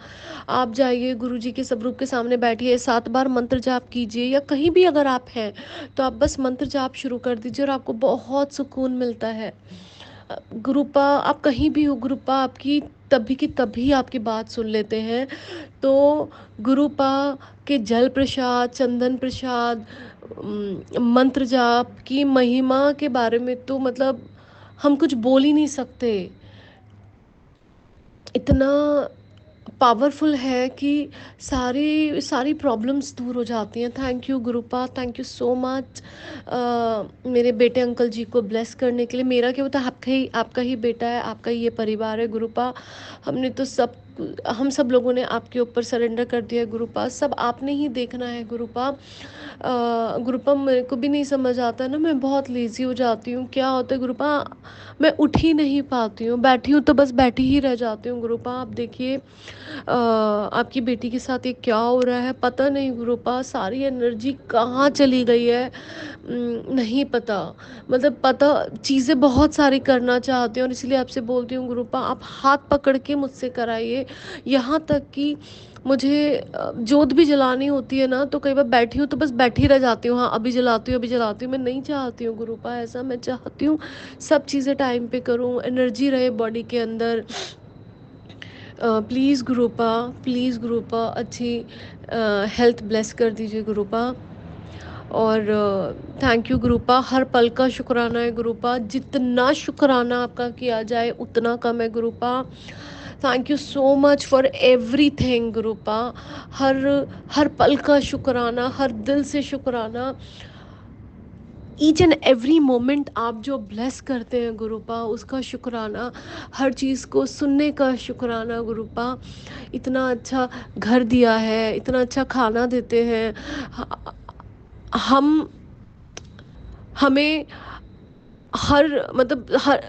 आप जाइए गुरुजी के स्वरूप के सामने बैठिए, 7 बार मंत्र जाप कीजिए, या कहीं भी अगर आप हैं तो आप बस मंत्र जाप शुरू कर दीजिए और आपको बहुत सुकून मिलता है। गुरुपा, आप कहीं भी हो, गुरुपा आपकी तभी की तभी आपकी बात सुन लेते हैं। तो गुरुपा के जल प्रसाद, चंदन प्रसाद, मंत्र जाप की महिमा के बारे में तो मतलब हम कुछ बोल ही नहीं सकते। इतना पावरफुल है कि सारी सारी प्रॉब्लम्स दूर हो जाती हैं। थैंक यू गुरुपा, थैंक यू सो मच मेरे बेटे अंकल जी को ब्लेस करने के लिए। मेरा क्या होता है, आपका ही बेटा है, आपका ही ये परिवार है गुरुपा। हमने तो हम सब लोगों ने आपके ऊपर सरेंडर कर दिया है गुरुपा, सब आपने ही देखना है गुरुपा। गुरुपा मेरे को भी नहीं समझ आता ना, मैं बहुत लेज़ी हो जाती हूँ, क्या होता है गुरुपा, मैं उठ ही नहीं पाती हूँ, बैठी हूँ तो बस बैठी ही रह जाती हूँ गुरुपा। आप देखिए आपकी बेटी के साथ ये क्या हो रहा है, पता नहीं गुरुपा, सारी एनर्जी कहाँ चली गई है, नहीं पता। मतलब पता, चीज़ें बहुत सारी करना चाहती हूँ और इसलिए आपसे बोलती हूँ गुरुपा, आप हाथ पकड़ के मुझसे कराइए। यहाँ तक कि मुझे जोत भी जलानी होती है ना, तो कई बार बैठी हूँ तो बस बैठी रह जाती हूँ, हाँ अभी जलाती हूँ, अभी जलाती हूँ। मैं नहीं चाहती हूँ गुरुपा ऐसा, मैं चाहती हूँ सब चीज़ें टाइम पे करूँ, एनर्जी रहे बॉडी के अंदर। प्लीज़ गुरुपा, प्लीज़ गुरुपा, अच्छी हेल्थ ब्लेस कर दीजिए गुरुपा। और थैंक यू गुरुपा, हर पल का शुक्राना है गुरुपा, जितना शुक्राना आपका किया जाए उतना कम है गुरुपा। Thank you so much for everything गुरुपा, हर हर पल का शुक्राना, हर दिल से शुक्राना, ईच एंड एवरी मोमेंट आप जो ब्लेस करते हैं गुरुपा, उसका शुक्राना, हर चीज़ को सुनने का शुक्राना गुरुपा। इतना अच्छा घर दिया है, इतना अच्छा खाना देते हैं, हम हमें हर मतलब हर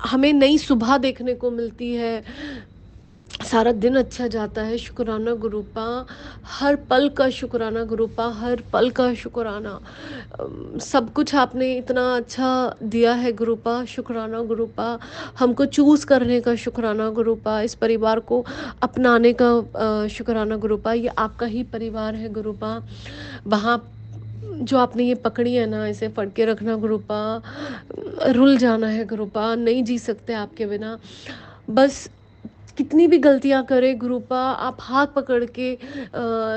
हमें नई सुबह देखने को मिलती है, सारा दिन अच्छा जाता है, शुक्राना गुरुपा, हर पल का शुक्राना गुरुपा, हर पल का शुक्राना। सब कुछ आपने इतना अच्छा दिया है गुरुपा, शुक्राना गुरुपा, हमको चूज़ करने का शुक्राना गुरुपा, इस परिवार को अपनाने का शुक्राना गुरुपा, ये आपका ही परिवार है गुरुपा। वहाँ जो आपने ये पकड़ी है ना, इसे फड़ के रखना गुरुपा, रुल जाना है गुरुपा, नहीं जी सकते आपके बिना। बस कितनी भी गलतियाँ करें गुरुपा, आप हाथ पकड़ के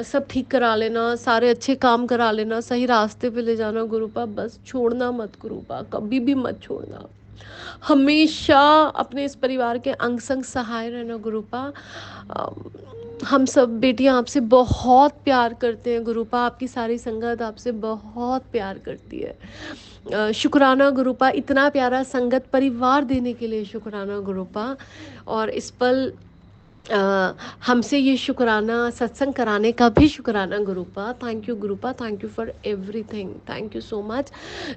सब ठीक करा लेना, सारे अच्छे काम करा लेना, सही रास्ते पे ले जाना गुरुपा, बस छोड़ना मत गुरुपा, कभी भी मत छोड़ना। हमेशा अपने इस परिवार के अंग संग सहाय रहना गुरुपा। हम सब बेटियां आपसे बहुत प्यार करते हैं गुरुपा, आपकी सारी संगत आपसे बहुत प्यार करती है। शुक्राना गुरुपा, इतना प्यारा संगत परिवार देने के लिए शुक्राना गुरुपा। और इस पल हमसे ये शुक्राना सत्संग कराने का भी शुक्राना गुरुपा। थैंक यू गुरुपा, thank you for everything, thank you so much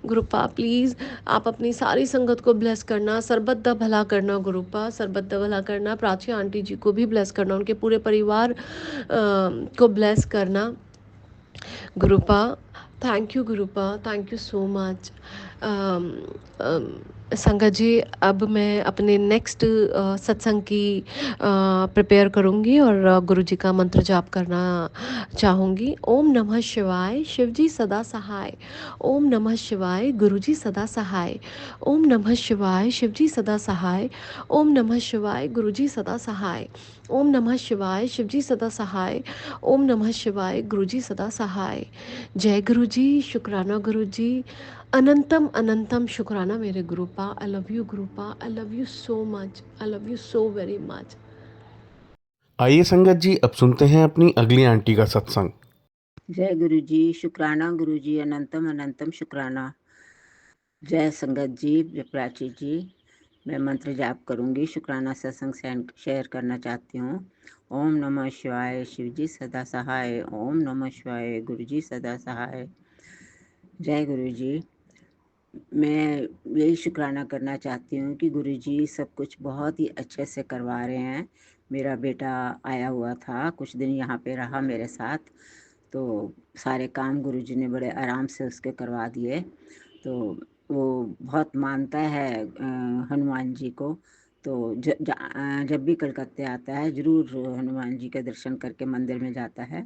गुरुपा। प्लीज़ आप अपनी सारी संगत को ब्लेस करना, सरबत दा भला करना गुरुपा, सरबत दा भला करना। प्राची आंटी जी को भी ब्लेस करना, उनके पूरे परिवार को ब्लेस करना गुरुपा। थैंक यू गुरुपा, थैंक यू सो मच। संगत जी, अब मैं अपने नेक्स्ट सत्संग की प्रिपेयर करूँगी और गुरु जी का मंत्र जाप करना चाहूँगी। ओम नमः शिवाय, शिव जी सदा सहाय। ओम नमः शिवाय, गुरु जी सदा सहाय। ओम नमः शिवाय, शिव जी सदा सहाय। ओम नमः शिवाय, गुरु जी सदा सहाय। ओम नमः शिवाय, शिव जी सदा सहाय। ओम नमः शिवाय, गुरु जी सदा सहाय। जय गुरु जी, शुक्राना गुरु जी, अनंतम अनंतम शुक्राना मेरे गुरुपा। आई लव यू गुरुपा, I love you so much, I love you so very much.
आइए संगत जी, अब सुनते हैं अपनी अगली आंटी का सत्संग।
जय गुरु जी, शुक्राना गुरु जी, अनंतम अनंतम शुक्राना। जय संगत जी, जय प्राची जी। मैं मंत्र जाप करूंगी, शुक्राना सत्संग शेयर करना चाहती हूँ। ओम नमः शिवाय, शिव जी सदा सहाय। ओम नमः शिवाय, गुरु जी सदा सहाय। जय गुरु जी। मैं यही शुक्राना करना चाहती हूँ कि गुरु जी सब कुछ बहुत ही अच्छे से करवा रहे हैं। मेरा बेटा आया हुआ था, कुछ दिन यहाँ पे रहा मेरे साथ, तो सारे काम गुरुजी ने बड़े आराम से उसके करवा दिए। तो वो बहुत मानता है हनुमान जी को, तो जब भी कलकत्ते आता है ज़रूर हनुमान जी के दर्शन करके मंदिर में जाता है।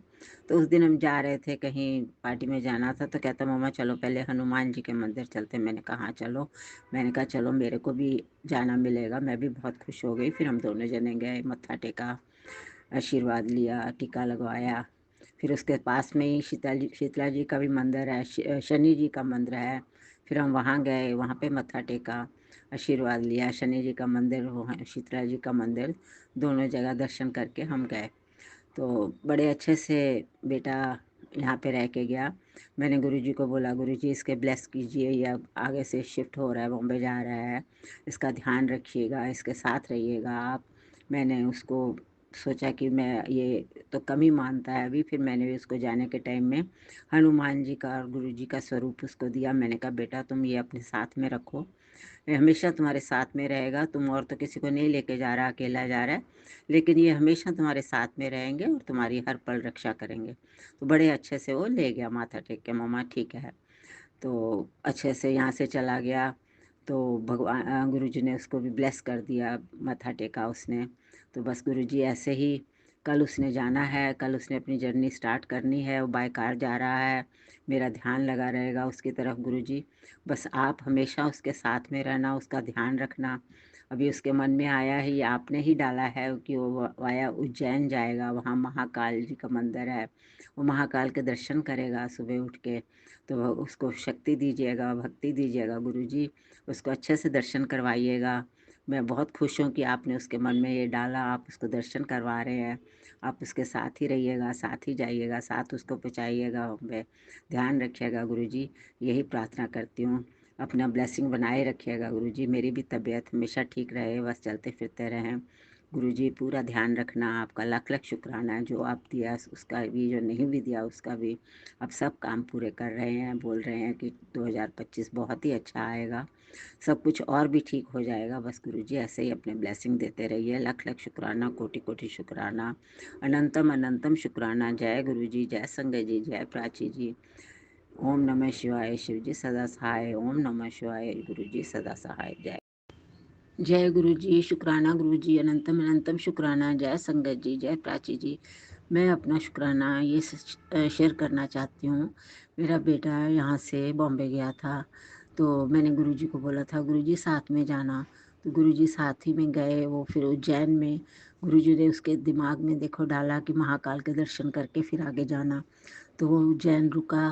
तो उस दिन हम जा रहे थे, कहीं पार्टी में जाना था, तो कहता मम्मा चलो पहले हनुमान जी के मंदिर चलते। मैंने कहा हाँ चलो। मैंने कहा चलो मेरे को भी जाना मिलेगा। मैं भी बहुत खुश हो गई। फिर हम दोनों जने गए, मत्था टेका, आशीर्वाद लिया, टीका लगवाया। फिर उसके पास में ही शीतला जी का भी मंदिर है, शनि जी का मंदिर है। फिर हम वहाँ गए, वहाँ पे मत्था टेका, आशीर्वाद लिया। शनि जी का मंदिर, वहाँ शीतला जी का मंदिर, दोनों जगह दर्शन करके हम गए। तो बड़े अच्छे से बेटा यहाँ पे रह के गया। मैंने गुरुजी को बोला, गुरुजी इसके ब्लेस कीजिए, ये अब आगे से शिफ्ट हो रहा है, बॉम्बे जा रहा है, इसका ध्यान रखिएगा, इसके साथ रहिएगा आप। मैंने उसको सोचा कि मैं ये तो कम ही मानता है अभी। फिर मैंने भी उसको जाने के टाइम में हनुमान जी का और गुरु जी का स्वरूप उसको दिया। मैंने कहा बेटा तुम ये अपने साथ में रखो, ये हमेशा तुम्हारे साथ में रहेगा। तुम और तो किसी को नहीं लेके जा रहा, अकेला जा रहा है, लेकिन ये हमेशा तुम्हारे साथ में रहेंगे और तुम्हारी हर पल रक्षा करेंगे। तो बड़े अच्छे से वो ले गया माथा टेक के, मम्मा ठीक है। तो अच्छे से यहाँ से चला गया। तो भगवान गुरु जी ने उसको भी ब्लेस कर दिया, माथा टेका उसने। तो बस गुरु जी ऐसे ही, कल उसने जाना है, कल उसने अपनी जर्नी स्टार्ट करनी है। वो बाय कार जा रहा है, मेरा ध्यान लगा रहेगा उसकी तरफ। गुरु जी बस आप हमेशा उसके साथ में रहना, उसका ध्यान रखना। अभी उसके मन में आया ही, आपने ही डाला है कि वो वाया उज्जैन जाएगा, वहाँ महाकाल जी का मंदिर है, वो महाकाल के दर्शन करेगा सुबह उठ के। तो उसको शक्ति दीजिएगा, भक्ति दीजिएगा गुरुजी, उसको अच्छे से दर्शन करवाइएगा। मैं बहुत खुश हूँ कि आपने उसके मन में ये डाला, आप उसको दर्शन करवा रहे हैं। आप उसके साथ ही रहिएगा, साथ ही जाइएगा, साथ उसको पहुँचाइएगा, मैं ध्यान रखिएगा गुरुजी, यही प्रार्थना करती हूँ। अपना ब्लेसिंग बनाए रखिएगा गुरुजी, मेरी भी तबीयत हमेशा ठीक रहे, बस चलते फिरते रहें। गुरुजी पूरा ध्यान रखना। आपका लाख लाख शुक्राना है, जो आप दिया उसका भी, जो नहीं भी दिया उसका भी। अब सब काम पूरे कर रहे हैं, बोल रहे हैं कि 2025 बहुत ही अच्छा आएगा, सब कुछ और भी ठीक हो जाएगा। बस गुरुजी ऐसे ही अपने ब्लेसिंग देते रहिए। लाख लाख शुक्राना, कोटि कोटि शुक्राना, अनंतम अनंतम शुक्राना। जय गुरुजी, जय संगय जी, जय प्राची जी। ओम नमः शिवाय, शिव जी सदा सहाय। ओम नमः शिवाय, गुरु जी सदा सहाय। जय जय गुरु जी, शुक्राना गुरु जी, अनंतम अनंतम शुक्राना। जय संगत जी, जय प्राची जी। मैं अपना शुक्राना ये शेयर करना चाहती हूँ। मेरा बेटा यहाँ से बॉम्बे गया था, तो मैंने गुरुजी को बोला था गुरुजी साथ में जाना, तो गुरुजी साथ ही में गए। वो फिर उज्जैन में गुरुजी ने उसके दिमाग में देखो डाला कि महाकाल के दर्शन करके फिर आगे जाना। तो वो उज्जैन रुका,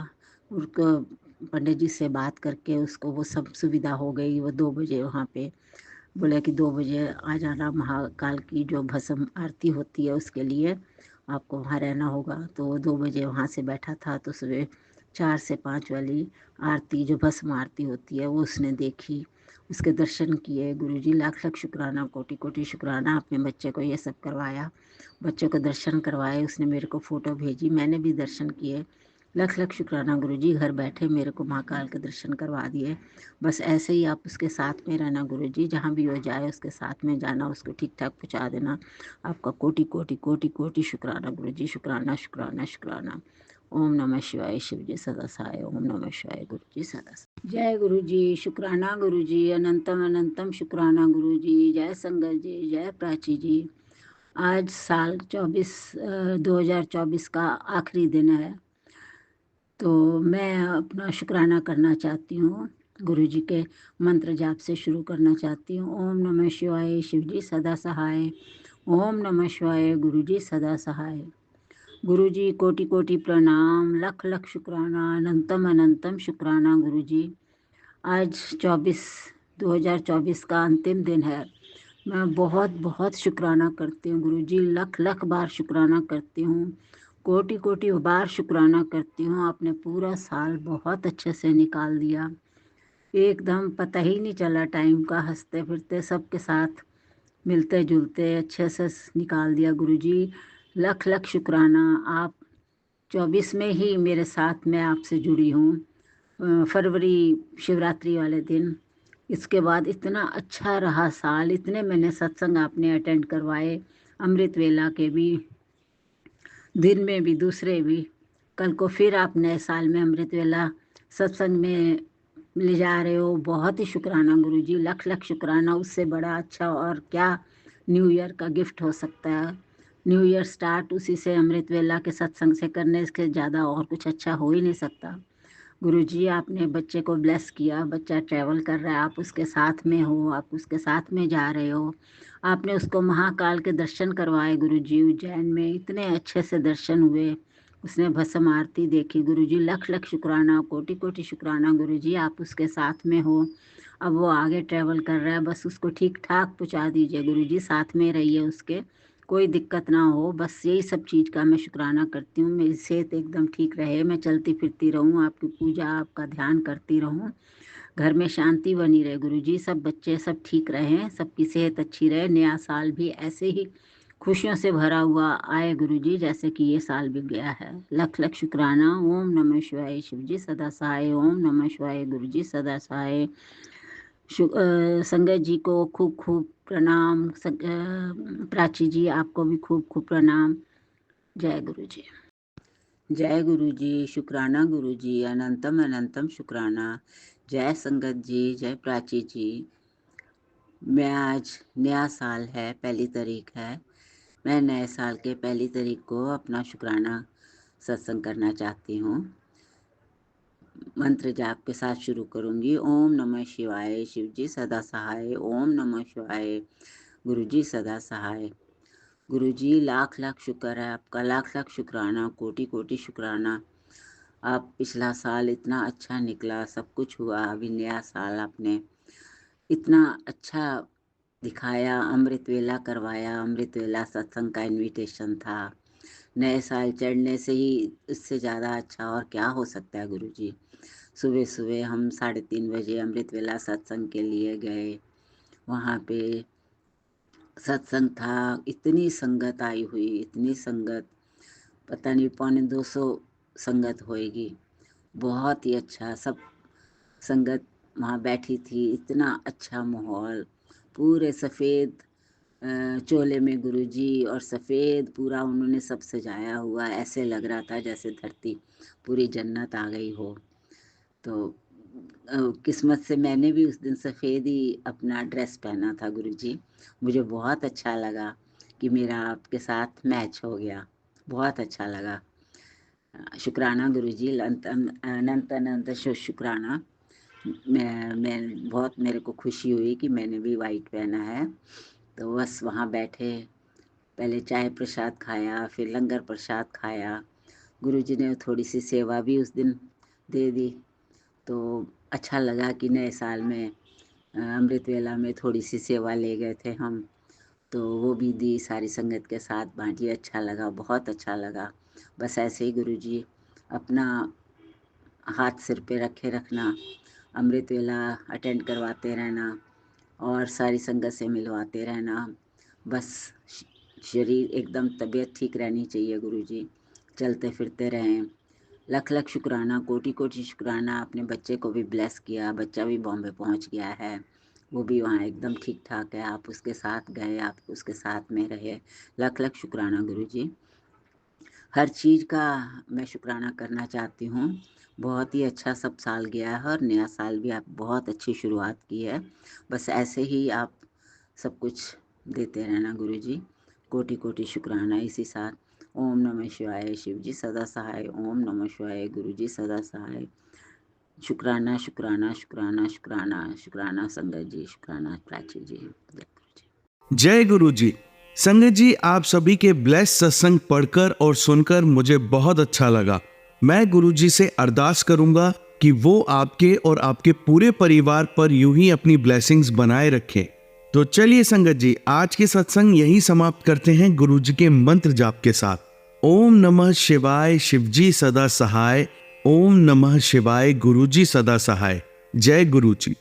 उसको पंडित जी से बात करके उसको वो सब सुविधा हो गई। वो 2 बजे वहाँ पे बोले कि 2 बजे आ जाना, महाकाल की जो भस्म आरती होती है उसके लिए आपको वहाँ रहना होगा। तो वो 2 बजे वहाँ से बैठा था, तो सुबह 4 से 5 वाली आरती जो भस्म आरती होती है वो उसने देखी, उसके दर्शन किए। गुरुजी लाख लाख शुक्राना, कोटि कोटि शुक्राना, अपने बच्चे को ये सब करवाया, बच्चे को दर्शन करवाए। उसने मेरे को फ़ोटो भेजी, मैंने भी दर्शन किए। लख लख शुक्राना गुरुजी, घर बैठे मेरे को महाकाल के दर्शन करवा दिए। बस ऐसे ही आप उसके साथ में रहना गुरुजी, जहाँ भी वो जाए उसके साथ में जाना, उसको ठीक ठाक पहुँचा देना। आपका कोटि कोटि कोटि कोटि शुक्राना गुरुजी, शुक्राना शुक्राना शुक्राना। ओम नमः शिवाय, शिवजी सदा सहाय। ओम नमः शिवाय, गुरुजी सदा सहाय। जय गुरुजी, शुक्राना गुरुजी, अनंतम अनंतम शुक्राना गुरुजी। जय संगत जी, जय प्राची जी। आज साल 2024 का आखिरी दिन है, तो मैं अपना शुक्राना करना चाहती हूँ। गुरु जी के मंत्र जाप से शुरू करना चाहती हूँ। ओम नमः शिवाय, शिवजी सदा सहाय। ओम नमः शिवाय, गुरु जी सदा सहाय। गुरु जी कोटि कोटि प्रणाम, लख लख शुक्राना, अनंतम अनंतम शुक्राना गुरु जी। आज 2024 का अंतिम दिन है। मैं बहुत बहुत शुक्राना करती हूँ गुरु जी, लख लख बार शुक्राना करती हूँ, कोटि कोटि बार शुक्राना करती हूँ। आपने पूरा साल बहुत अच्छे से निकाल दिया, एकदम पता ही नहीं चला टाइम का, हंसते फिरते सबके साथ मिलते जुलते अच्छे से निकाल दिया गुरु जी। लख लख शुक्राना। आप 24 में ही मेरे साथ मैं आपसे जुड़ी हूँ, फरवरी शिवरात्रि वाले दिन। इसके बाद इतना अच्छा रहा साल, इतने मैंने सत्संग आपने अटेंड करवाए, अमृत वेला के भी, दिन में भी, दूसरे भी। कल को फिर आप नए साल में अमृत वेला सत्संग में ले जा रहे हो, बहुत ही शुक्राना गुरु जी, लख लख शुक्राना। उससे बड़ा अच्छा और क्या न्यू ईयर का गिफ्ट हो सकता है। न्यू ईयर स्टार्ट उसी से, अमृत वेला के सत्संग से करने के ज़्यादा और कुछ अच्छा हो ही नहीं सकता। गुरुजी आपने बच्चे को ब्लेस किया, बच्चा ट्रैवल कर रहा है, आप उसके साथ में हो, आप उसके साथ में जा रहे हो। आपने उसको महाकाल के दर्शन करवाए गुरुजी, उज्जैन में इतने अच्छे से दर्शन हुए, उसने भस्म आरती देखी। गुरुजी लख लख शुक्राना, कोटि कोटि शुक्राना गुरुजी, आप उसके साथ में हो। अब वो आगे ट्रैवल कर रहा है, बस उसको ठीक ठाक पहुँचा दीजिए गुरुजी, साथ में रहिए उसके, कोई दिक्कत ना हो। बस यही सब चीज़ का मैं शुक्राना करती हूँ। मेरी सेहत एकदम ठीक रहे, मैं चलती फिरती रहूँ, आपकी पूजा आपका ध्यान करती रहूँ, घर में शांति बनी रहे गुरुजी, सब बच्चे सब ठीक रहें, सबकी सेहत अच्छी रहे, नया साल भी ऐसे ही खुशियों से भरा हुआ आए गुरुजी, जैसे कि ये साल भी गया है। लख लख शुक्राना। ओम नमः शिवाय, शिवजी सदा सहाय। ओम नमः शिवाय, गुरुजी सदा सहाय। संगत जी को खूब खूब प्रणाम, प्राची जी आपको भी खूब खूब प्रणाम। जय गुरु जी। जय गुरु जी, शुक्राना गुरु जी, अनंतम अनंतम शुक्राना। जय संगत जी, जय प्राची जी। मैं आज, नया साल है, 1 तारीख है, मैं नए साल के 1 तारीख को अपना शुक्राना सत्संग करना चाहती हूँ। मंत्र जाप के साथ शुरू करूंगी। ओम नमः शिवाय, शिवजी सदा सहाय। ओम नमः शिवाय, गुरुजी सदा सहाय। गुरुजी लाख लाख शुक्र है आपका, लाख लाख शुक्राना, कोटि कोटि शुक्राना। आप पिछला साल इतना अच्छा निकला, सब कुछ हुआ, अभी नया साल आपने इतना अच्छा दिखाया, अमृत वेला करवाया, अमृत वेला सत्संग का इनविटेशन था। नए साल चढ़ने से ही इससे ज़्यादा अच्छा और क्या हो सकता है गुरुजी। सुबह सुबह हम 3:30 बजे अमृत वेला सत्संग के लिए गए, वहाँ पे सत्संग था, इतनी संगत आई हुई, इतनी संगत, पता नहीं 250 संगत होएगी, बहुत ही अच्छा। सब संगत वहाँ बैठी थी, इतना अच्छा माहौल, पूरे सफ़ेद चोले में गुरुजी और सफ़ेद पूरा उन्होंने सब सजाया हुआ, ऐसे लग रहा था जैसे धरती पूरी जन्नत आ गई हो। तो किस्मत से मैंने भी उस दिन सफ़ेद ही अपना ड्रेस पहना था गुरुजी। मुझे बहुत अच्छा लगा कि मेरा आपके साथ मैच हो गया, बहुत अच्छा लगा। शुक्राना गुरुजी, अनंत अनंत शुक्राना। मैं बहुत, मेरे को खुशी हुई कि मैंने भी वाइट पहना है। तो बस वहाँ बैठे, पहले चाय प्रसाद खाया, फिर लंगर प्रसाद खाया। गुरुजी ने थोड़ी सी सेवा भी उस दिन दे दी। तो अच्छा लगा कि नए साल में अमृत वेला में थोड़ी सी सेवा ले गए थे हम, तो वो भी दी, सारी संगत के साथ बाँटी, अच्छा लगा, बहुत अच्छा लगा। बस ऐसे ही गुरुजी अपना हाथ सिर पे रखे रखना, अमृत वेला अटेंड करवाते रहना और सारी संगत से मिलवाते रहना। बस शरीर एकदम तबीयत ठीक रहनी चाहिए गुरुजी, चलते फिरते रहें। लख लख शुक्राना, कोटि कोटि शुक्राना, अपने बच्चे को भी ब्लेस किया, बच्चा भी बॉम्बे पहुंच गया है, वो भी वहाँ एकदम ठीक ठाक है। आप उसके साथ गए, आप उसके साथ में रहे, लख लख शुक्राना गुरुजी। हर चीज़ का मैं शुक्राना करना चाहती हूँ। बहुत ही अच्छा सब साल गया है और नया साल भी आप बहुत अच्छी शुरुआत की है। बस ऐसे ही आप सब कुछ देते रहना गुरुजी, कोटि कोटि शुक्राना। इसी साथ ओम नमः शिवाय, शिव जी सदा सहाय, ओम नमः शिवाय, गुरु जी सदा सहाय। शुक्राना शुक्राना शुक्राना शुक्राना शुक्राना संगत जी, शुक्राना प्राची जी, जय गुरु जी।
जय गुरु जी। संगत जी, आप सभी के ब्लेस सत्संग पढ़कर और सुनकर मुझे बहुत अच्छा लगा। मैं गुरु जी से अरदास करूंगा कि वो आपके और आपके पूरे परिवार पर यूं ही अपनी ब्लेसिंग्स बनाए रखें। तो चलिए संगत जी, आज के सत्संग यही समाप्त करते हैं गुरु जी के मंत्र जाप के साथ। ओम नमः शिवाय, शिवजी सदा सहाय। ओम नमः शिवाय, गुरु जी सदा सहाय। जय गुरु जी।